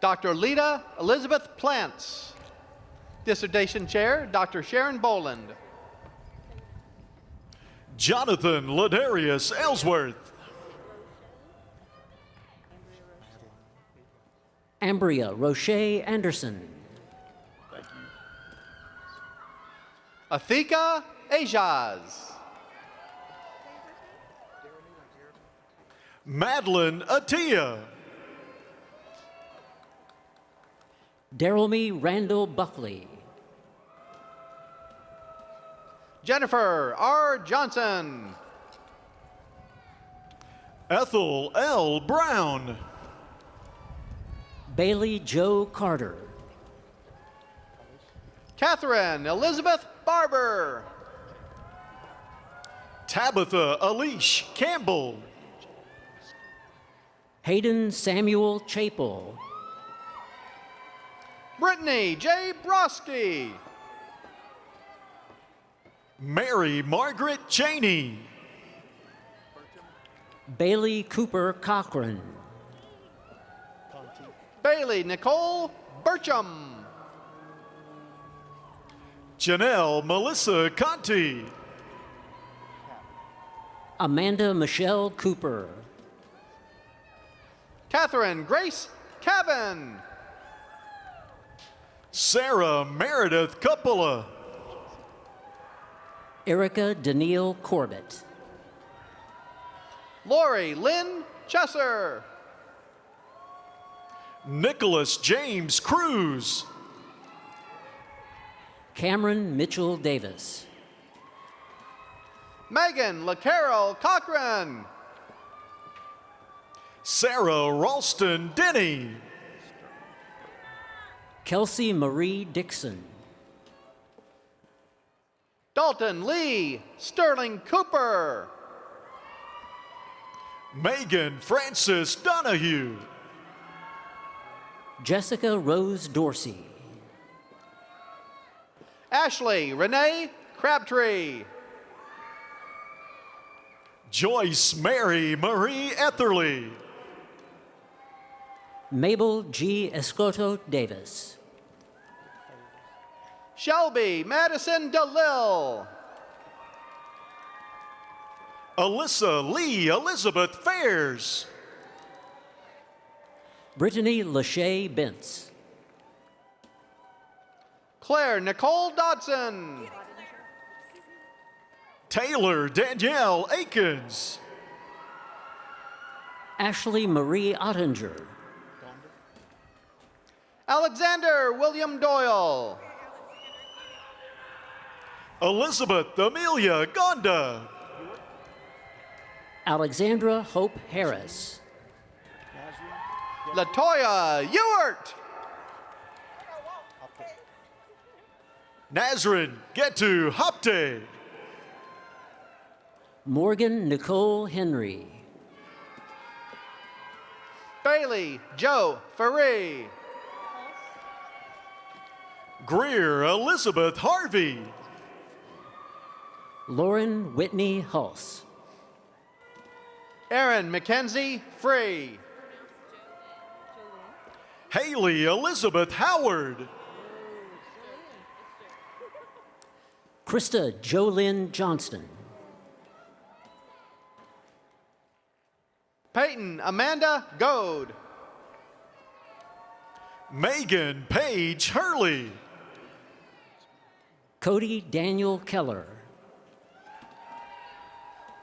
Dr. Lita Elizabeth Plants. Dissertation Chair, Dr. Sharon Boland. Jonathan Ladarius Ellsworth. Ambria Roche Anderson. Athika Ajaz. Madeline Atia. Darylme Randall Buckley. Jennifer R. Johnson. Ethel L. Brown. Bailey Joe Carter. Catherine Elizabeth Barber. Tabitha Alish Campbell. Hayden Samuel Chapel. Brittany J. Broski. Mary Margaret Cheney. Bailey Cooper Cochran. Bailey Nicole Burcham. Janelle Melissa Conti. Amanda Michelle Cooper. Catherine Grace Cavan. Sarah Meredith Coppola. Erica Danielle Corbett. Lori Lynn Chesser. Nicholas James Cruz. Cameron Mitchell Davis. Megan LaCarol Cochran. Sarah Ralston Denny. Kelsey Marie Dixon. Dalton Lee Sterling Cooper. Megan Francis Donahue. Jessica Rose Dorsey. Ashley Renee Crabtree. Joyce Mary Marie Etherly. Mabel G. Escoto Davis. Shelby Madison DeLille. Alyssa Lee Elizabeth Fairs. Brittany Lachey Bentz. Claire Nicole Dodson. Taylor Danielle Akins. Ashley Marie Ottinger. Alexander William Doyle. Elizabeth Amelia Gonda. Alexandra Hope Harris. Latoya Ewert. Nazrin Getu Hopte. Morgan Nicole Henry. Bailey Joe Faree. Greer Elizabeth Harvey. Lauren Whitney Hulse. Aaron Mackenzie Free. Haley Elizabeth Howard. Krista Jolynn Johnston. Peyton Amanda Goad. Megan Paige Hurley. Cody Daniel Keller.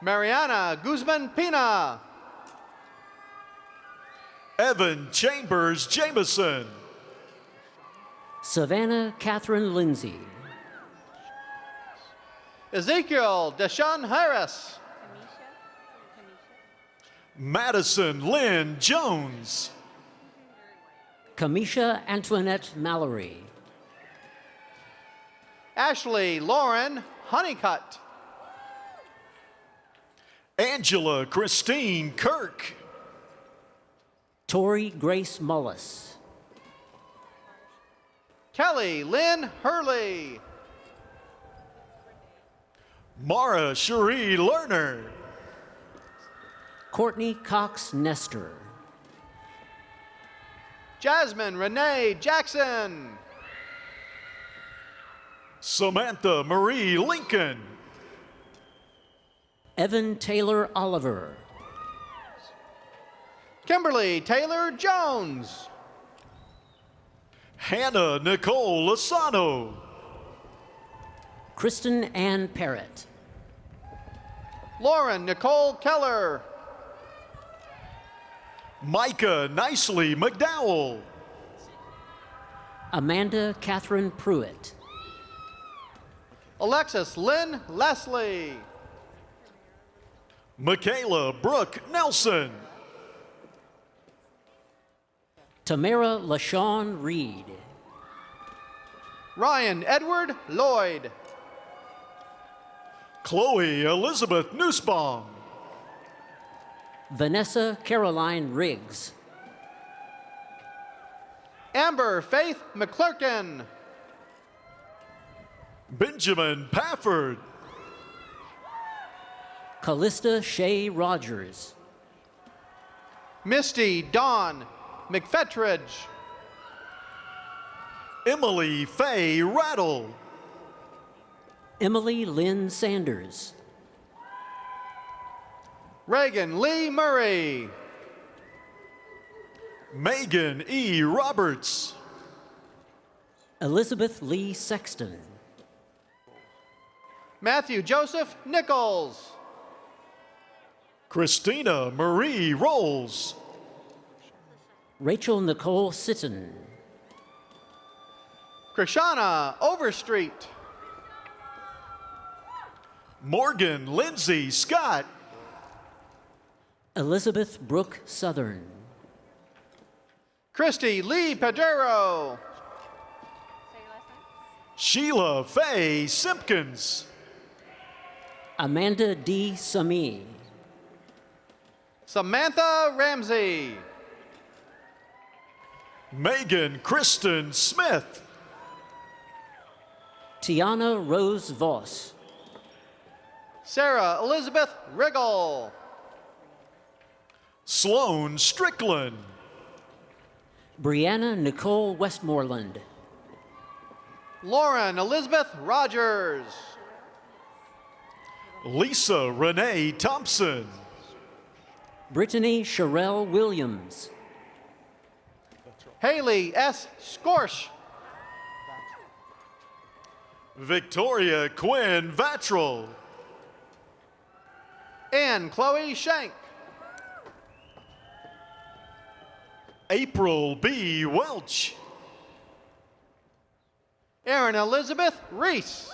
Mariana Guzman Pina. Evan Chambers Jameson. Savannah Catherine Lindsay. Ezekiel Deshaun Harris. Madison Lynn Jones. Kamisha Antoinette Mallory. Ashley Lauren Honeycutt. Angela Christine Kirk. Tori Grace Mullis. Kelly Lynn Hurley. Mara Cherie Lerner. Courtney Cox Nestor. Jasmine Renee Jackson. Samantha Marie Lincoln. Evan Taylor Oliver. Kimberly Taylor Jones. Hannah Nicole Lasano. Kristen Ann Parrott. Lauren Nicole Keller. Micah Nicely McDowell. Amanda Catherine Pruitt. Alexis Lynn Leslie. Michaela Brooke Nelson. Tamara LaShawn Reed. Ryan Edward Lloyd. Chloe Elizabeth Nussbaum. Vanessa Caroline Riggs. Amber Faith McClurkin. Benjamin Pafford. Callista Shea Rogers. Misty Dawn McFetridge. Emily Faye Rattle. Emily Lynn Sanders. Reagan Lee Murray. Megan E. Roberts. Elizabeth Lee Sexton. Matthew Joseph Nichols. Christina Marie Rolls. Rachel Nicole Sitton. Krishana Overstreet. Morgan Lindsay Scott. Elizabeth Brooke Southern. Christy Lee Padero. Sheila Faye Simpkins. Amanda D. Sami. Samantha Ramsey. Megan Kristen Smith. Tiana Rose Voss. Sarah Elizabeth Riggle. Sloan Strickland. Brianna Nicole Westmoreland. Lauren Elizabeth Rogers. Lisa Renee Thompson. Brittany Sherelle Williams. Haley S. Scorch. Victoria Quinn Vattrell. Ann Chloe Shank. April B. Welch. Erin Elizabeth Reese.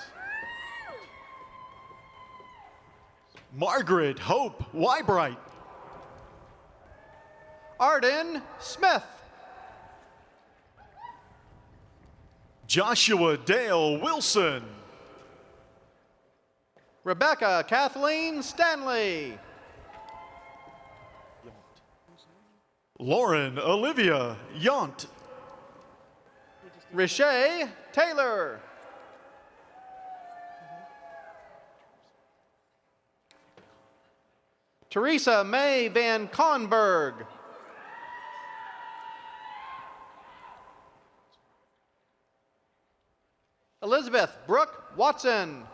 Margaret Hope Wybright. Arden Smith. Joshua Dale Wilson. Rebecca Kathleen Stanley. Lauren Olivia Yont. Riche Taylor. Teresa May Van Conberg. Elizabeth Brooke Watson.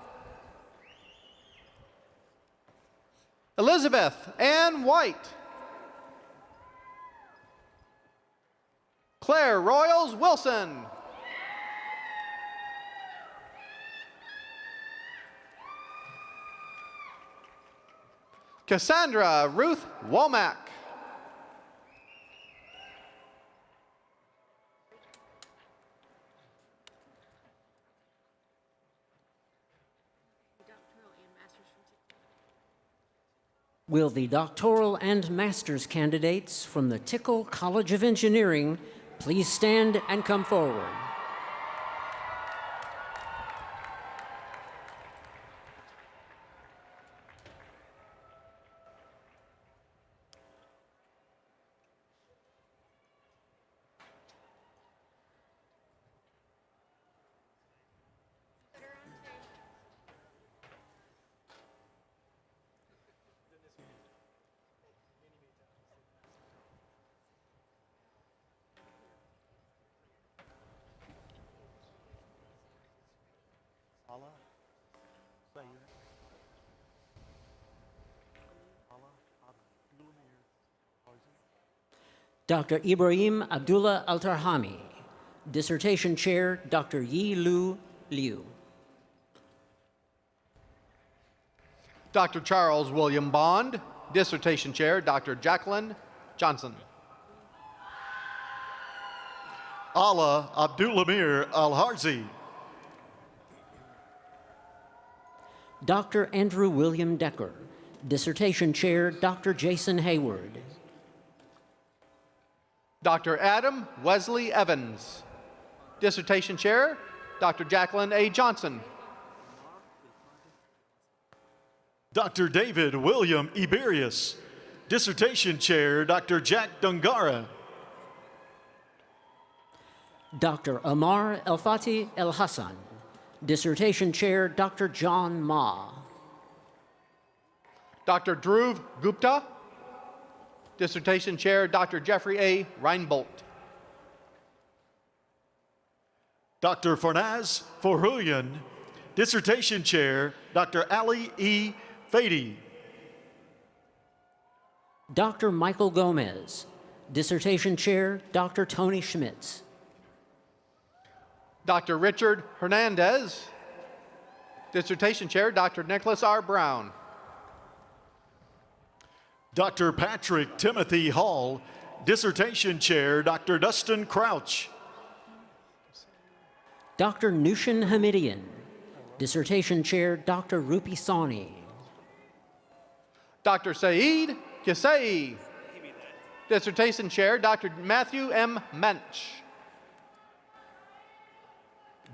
Elizabeth Ann White. Claire Royals Wilson. Cassandra Ruth Womack. Will the doctoral and master's candidates from the Tickle College of Engineering please stand and come forward? Dr. Ibrahim Abdullah Al-Tarhami, Dissertation Chair, Dr. Yi Lu Liu. Dr. Charles William Bond, Dissertation Chair, Dr. Jacqueline Johnson. Allah Abdulamir Al-Harzi. Dr. Andrew William Decker, Dissertation Chair, Dr. Jason Hayward. Dr. Adam Wesley Evans. Dissertation Chair, Dr. Jacqueline A. Johnson. Dr. David William Iberius. Dissertation Chair, Dr. Jack Dungara. Dr. Amar El-Fati El-Hassan. Dissertation Chair, Dr. John Ma. Dr. Dhruv Gupta. Dissertation Chair, Dr. Jeffrey A. Reinbolt. Dr. Farnaz Forhulian. Dissertation Chair, Dr. Ali E. Fady. Dr. Michael Gomez. Dissertation Chair, Dr. Tony Schmitz. Dr. Richard Hernandez. Dissertation Chair, Dr. Nicholas R. Brown. Dr. Patrick Timothy Hall. Dissertation Chair, Dr. Dustin Crouch. Dr. Nushin Hamidian. Dissertation Chair, Dr. Rupi Sawhney. Dr. Saeed Kisei. Dissertation Chair, Dr. Matthew M. Mensch.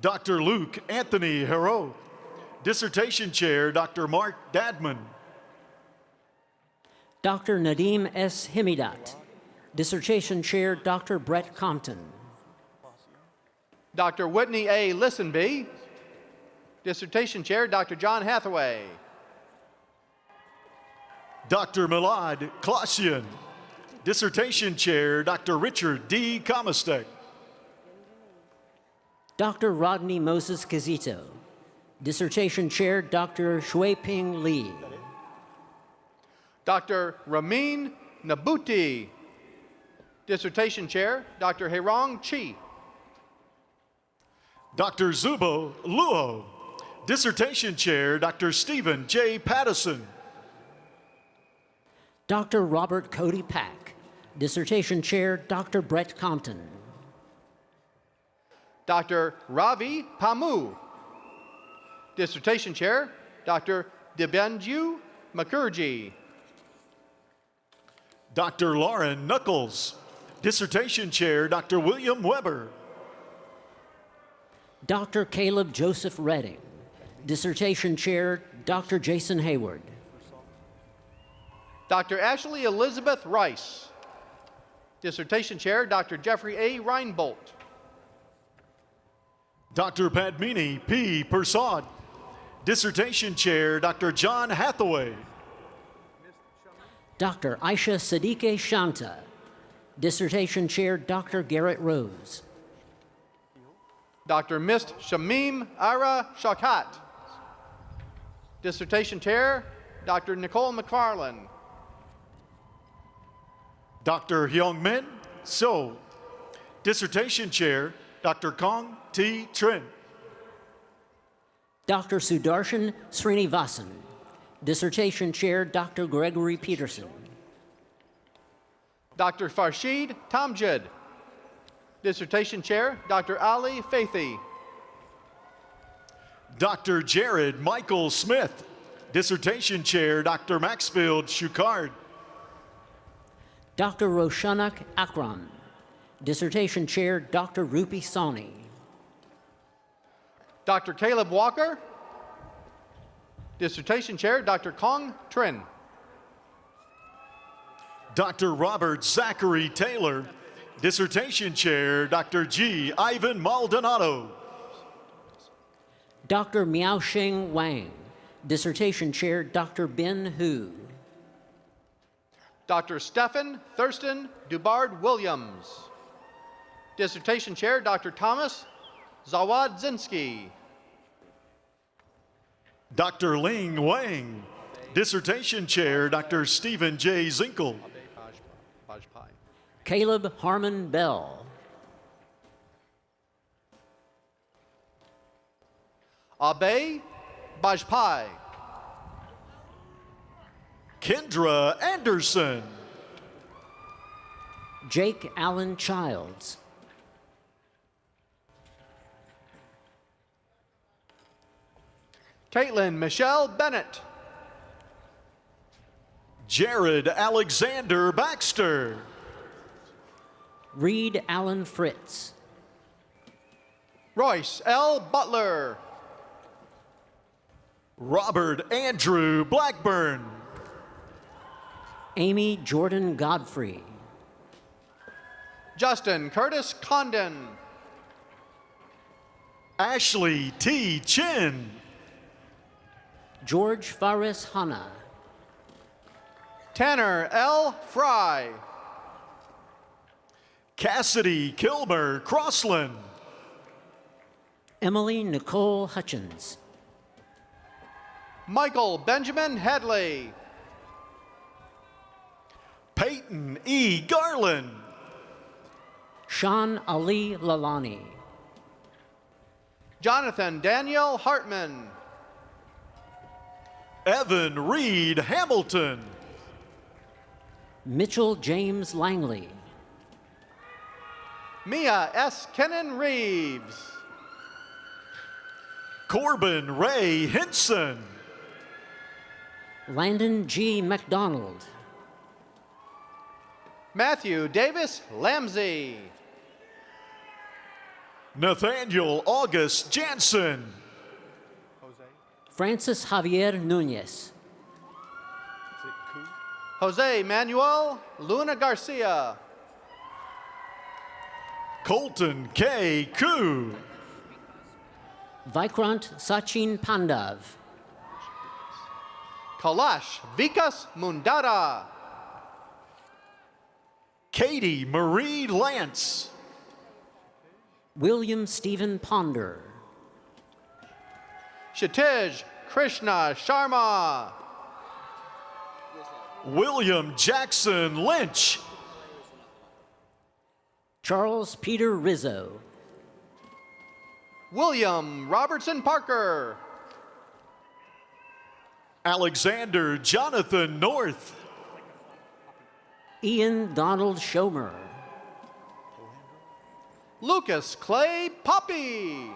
Dr. Luke Anthony Hero. Dissertation Chair, Dr. Mark Dadman. Dr. Nadim S. Himidat. Dissertation Chair, Dr. Brett Compton. Dr. Whitney A. Listenby. Dissertation Chair, Dr. John Hathaway. Dr. Milad Klasian. Dissertation Chair, Dr. Richard D. Komistek. Dr. Rodney Moses Kizito. Dissertation Chair, Dr. Shuiping Lee. Dr. Ramin Nabuti. Dissertation Chair, Dr. Herong Chi. Dr. Zubo Luo. Dissertation Chair, Dr. Stephen J. Pattison. Dr. Robert Cody Pack. Dissertation Chair, Dr. Brett Compton. Dr. Ravi Pamu. Dissertation Chair, Dr. Dibenju Mukherjee. Dr. Lauren Knuckles. Dissertation Chair, Dr. William Weber. Dr. Caleb Joseph Redding. Dissertation Chair, Dr. Jason Hayward. Dr. Ashley Elizabeth Rice. Dissertation Chair, Dr. Jeffrey A. Reinbolt. Dr. Padmini P. Persad. Dissertation Chair, Dr. John Hathaway. Dr. Aisha Sadique Shanta. Dissertation Chair, Dr. Garrett Rose. Dr. Mist Shamim Ira Shakat. Dissertation Chair, Dr. Nicole McFarland. Dr. Hyungmin So. Dissertation Chair, Dr. Kong T. Trin. Dr. Sudarshan Srinivasan. Dissertation Chair, Dr. Gregory Peterson. Dr. Farshid Tamjid. Dissertation Chair, Dr. Ali Faithy. Dr. Jared Michael Smith. Dissertation Chair, Dr. Maxfield Shukard. Dr. Roshanak Akram. Dissertation Chair, Dr. Rupi Sawhney. Dr. Caleb Walker. Dissertation Chair, Dr. Kong Trin. Dr. Robert Zachary Taylor. Dissertation Chair, Dr. G. Ivan Maldonado. Dr. Miaoxing Wang. Dissertation Chair, Dr. Ben Hu. Dr. Stephen Thurston Dubard Williams. Dissertation Chair, Dr. Thomas Zawadzinski. Dr. Ling Wang. Dissertation Chair, Dr. Stephen J. Zinkel. Caleb Harmon Bell. Abe Bajpai. Kendra Anderson. Jake Allen Childs. Caitlin Michelle Bennett. Jared Alexander Baxter. Reed Allen Fritz. Royce L. Butler. Robert Andrew Blackburn. Amy Jordan Godfrey. Justin Curtis Condon. Ashley T. Chin. George Faris Hanna. Tanner L. Fry. Cassidy Kilmer Crossland. Emily Nicole Hutchins. Michael Benjamin Headley. Peyton E. Garland. Sean Ali Lalani. Jonathan Daniel Hartman. Evan Reed Hamilton. Mitchell James Langley. Mia S. Kennan Reeves. Corbin Ray Henson. Landon G. McDonald. Matthew Davis Lamsey. Nathaniel August Jansen. Francis Javier Nunez. Jose Manuel Luna Garcia. Colton K. Koo. Vikrant Sachin Pandav. Kalash Vikas Mundara. Katie Marie Lance. William Stephen Ponder. Kshitij Krishna Sharma. William Jackson Lynch. Charles Peter Rizzo. William Robertson Parker. Alexander Jonathan North. Ian Donald Schomer. Lucas Clay Poppy.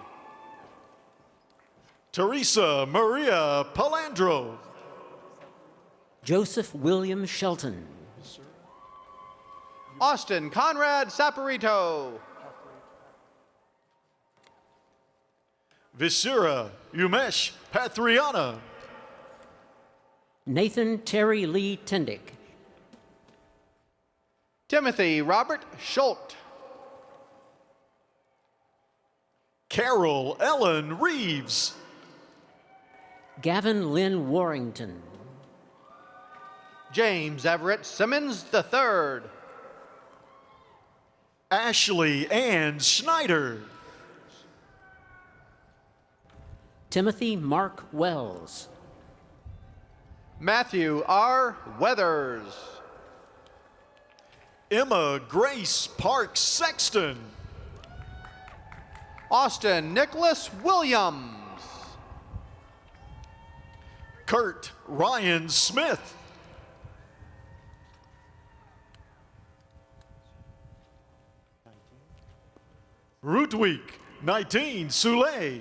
Teresa Maria Palandro. Joseph William Shelton. Austin Conrad Saporito. Visira Umesh Patriana. Nathan Terry Lee Tendick. Timothy Robert Schultz. Carol Ellen Reeves. Gavin Lynn Warrington. James Everett Simmons III. Ashley Ann Schneider. Timothy Mark Wells. Matthew R. Weathers. Emma Grace Parks Sexton. Austin Nicholas Williams. Kurt Ryan Smith. Rutwik 19 Soule.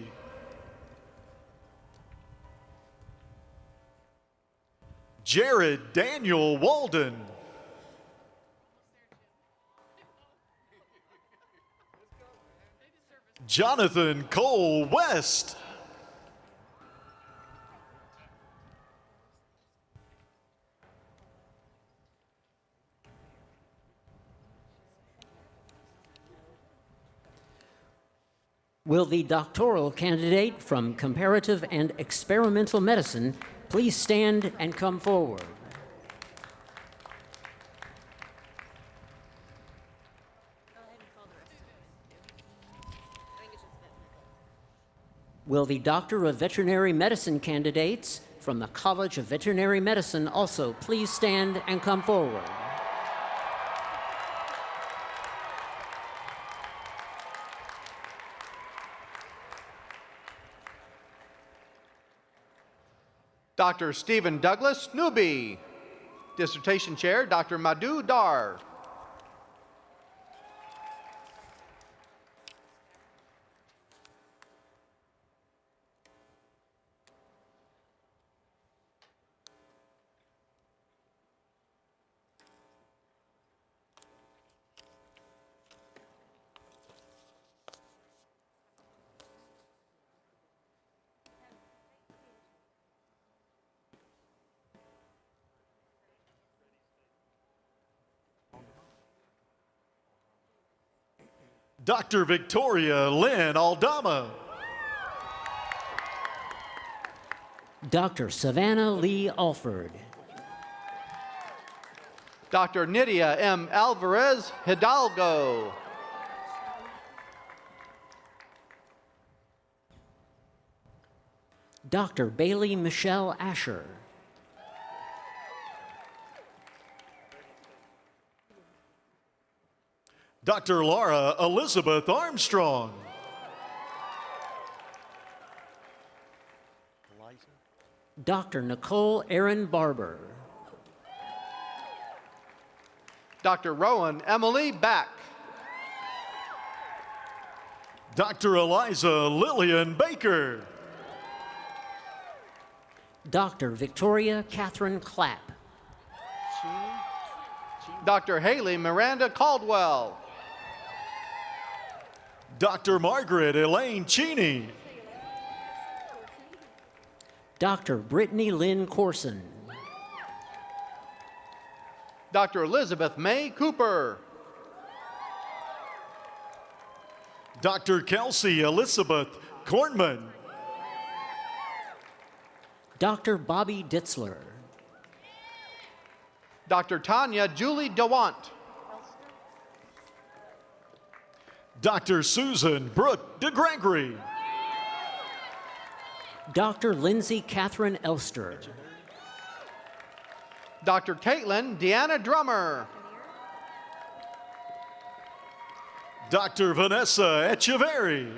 Jared Daniel Walden. Jonathan Cole West. Will the doctoral candidate from Comparative and Experimental Medicine please stand and come forward? Will the Doctor of Veterinary Medicine candidates from the College of Veterinary Medicine also please stand and come forward? Dr. Stephen Douglas Newby. Dissertation Chair, Dr. Madhu Dar. Dr. Victoria Lynn Aldama. Dr. Savannah Lee Alford. Dr. Nydia M. Alvarez Hidalgo. Dr. Bailey Michelle Asher. Dr. Laura Elizabeth Armstrong. Dr. Nicole Erin Barber. Dr. Rowan Emily Back. Dr. Eliza Lillian Baker. Dr. Victoria Catherine Clapp. Dr. Haley Miranda Caldwell. Dr. Margaret Elaine Cheney. Dr. Brittany Lynn Corson. Dr. Elizabeth May Cooper. Dr. Kelsey Elizabeth Kornman. Dr. Bobby Ditzler. Dr. Tanya Julie DeWant. Dr. Susan Brooke DeGregory. Dr. Lindsay Catherine Elster. Dr. Caitlin Deanna Drummer. Dr. Vanessa Echeverry.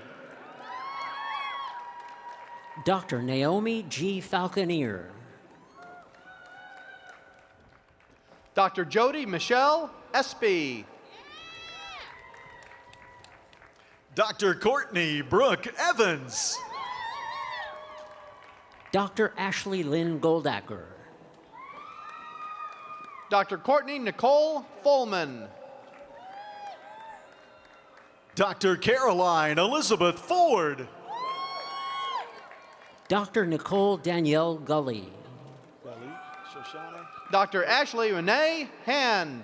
Dr. Naomi G. Falconeer. Dr. Jody Michelle Espy. Dr. Courtney Brooke Evans. Dr. Ashley Lynn Goldacker. Dr. Courtney Nicole Folman. Dr. Caroline Elizabeth Ford. Dr. Nicole Danielle Gully. Dr. Ashley Renee Hand.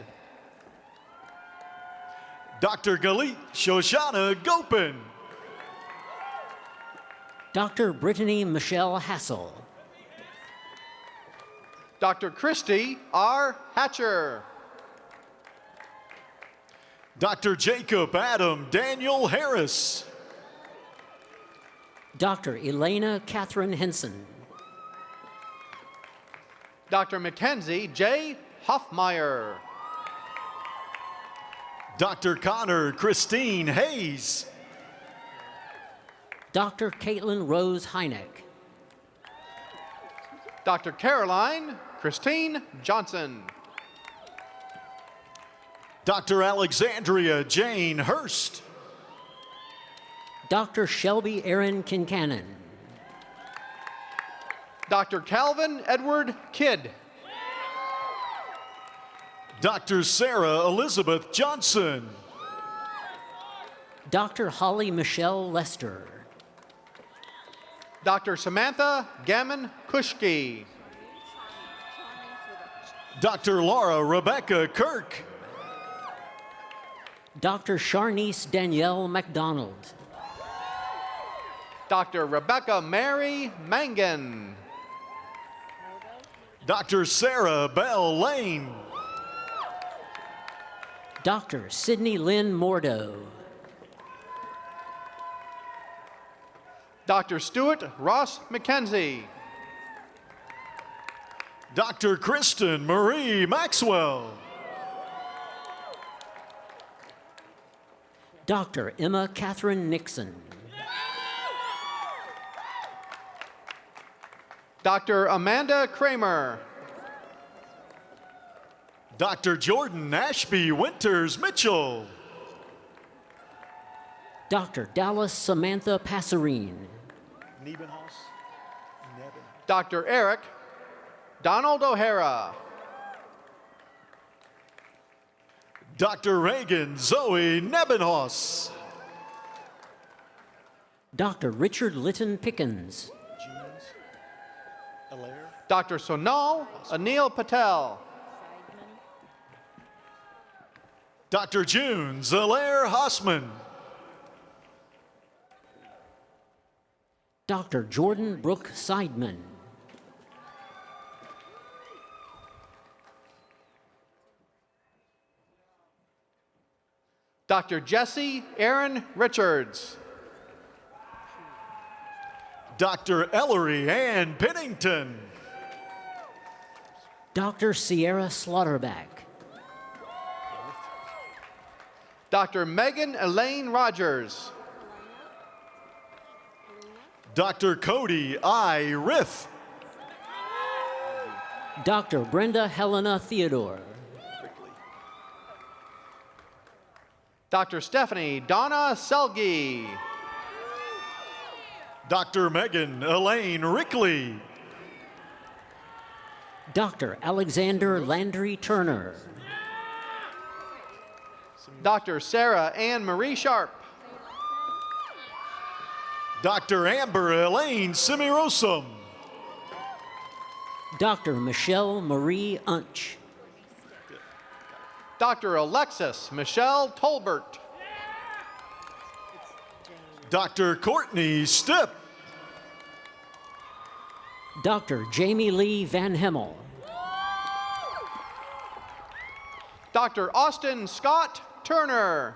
Dr. Galit Shoshana Gopin. Dr. Brittany Michelle Hassel. Dr. Christy R. Hatcher. Dr. Jacob Adam Daniel Harris. Dr. Elena Catherine Henson. Dr. Mackenzie J. Hoffmeyer. Dr. Connor Christine Hayes. Dr. Caitlin Rose Heineck. Dr. Caroline Christine Johnson. Dr. Alexandria Jane Hurst. Dr. Shelby Aaron Kincannon. Dr. Calvin Edward Kidd. Dr. Sarah Elizabeth Johnson. Dr. Holly Michelle Lester. Dr. Samantha Gammon Kushki. Dr. Laura Rebecca Kirk. Dr. Sharnice Danielle McDonald. Dr. Rebecca Mary Mangan. Dr. Sarah Bell Lane. Dr. Sydney Lynn Mordo. Dr. Stuart Ross McKenzie. Dr. Kristen Marie Maxwell. Dr. Emma Catherine Nixon. Dr. Amanda Kramer. Dr. Jordan Ashby Winters Mitchell. Dr. Dallas Samantha Passerine. Dr. Eric Donald O'Hara. Dr. Reagan Zoe Nebenhaus. Dr. Richard Litton Pickens. Dr. Sonal Anil Patel. Dr. June Zalaire Hossman. Dr. Jordan Brooke Seidman. Dr. Jesse Aaron Richards. Dr. Ellery Ann Pennington. Dr. Sierra Slaughterback. Dr. Megan Elaine Rogers. Dr. Cody I. Riff. Dr. Brenda Helena Theodore. Dr. Stephanie Donna Selge. Dr. Megan Elaine Rickley. Dr. Alexander Landry Turner. Dr. Sarah Ann Marie Sharp. Dr. Amber Elaine Simirosum. Dr. Michelle Marie Unch. Dr. Alexis Michelle Tolbert. Dr. Courtney Stipp. Dr. Jamie Lee Van Hemmel. Dr. Austin Scott Turner.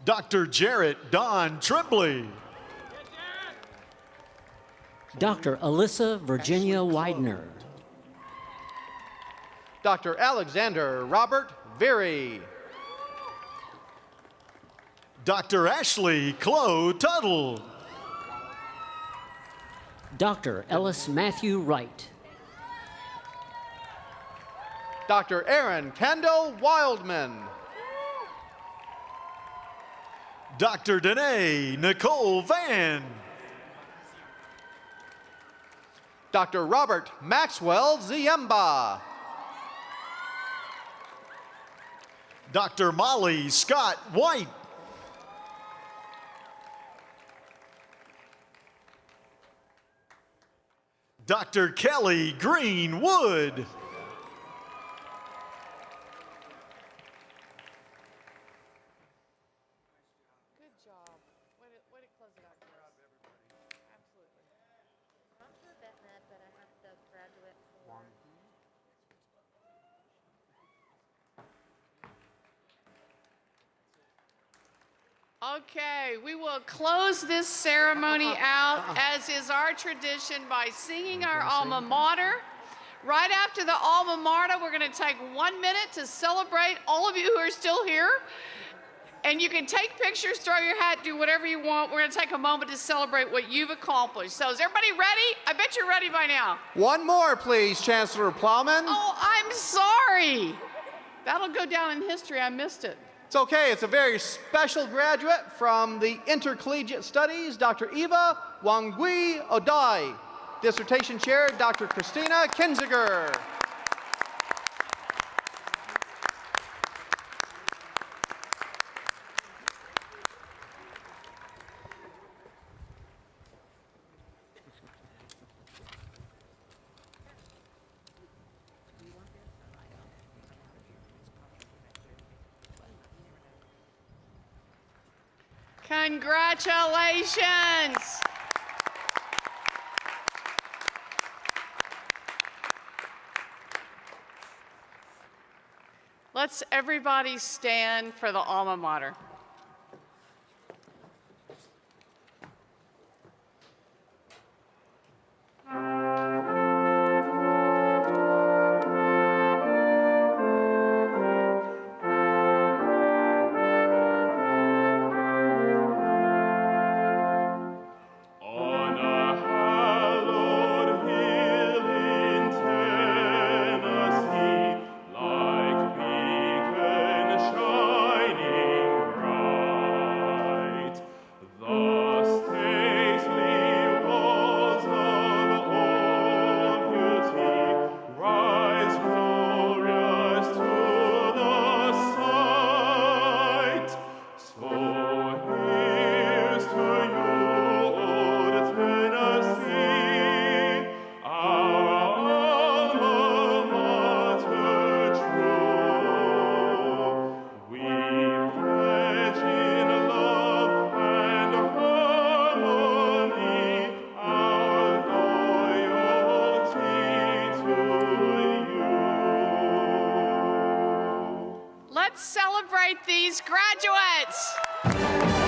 Dr. Jarrett Don Tremblay. Dr. Alyssa Virginia Widener. Dr. Alexander Robert Veery. Dr. Ashley Chloe Tuttle. Dr. Ellis Matthew Wright. Dr. Aaron Kendall Wildman. Dr. Danae Nicole Van. Dr. Robert Maxwell Ziemba. Dr. Molly Scott White. Dr. Kelly Greenwood. Good job. Way to close it out. Absolutely. I'm sure vet med, but I have the graduate for. Okay, we will close this ceremony out, as is our tradition, by singing our alma mater. Right after the alma mater, we're going to take 1 minute to celebrate all of you who are still here. And you can take pictures, throw your hat, do whatever you want. We're going to take a moment to celebrate what you've accomplished. So is everybody ready? I bet you're ready by now. One more, please, Chancellor Plowman. Oh, I'm sorry. That'll go down in history. I missed it. It's okay. It's a very special graduate from the Intercollegiate Studies, Dr. Eva Wangui Odai. Dissertation Chair, Dr. Christina Kinziger. Congratulations. Let's everybody stand for the alma mater. Like beacon shining bright. Let's celebrate these graduates.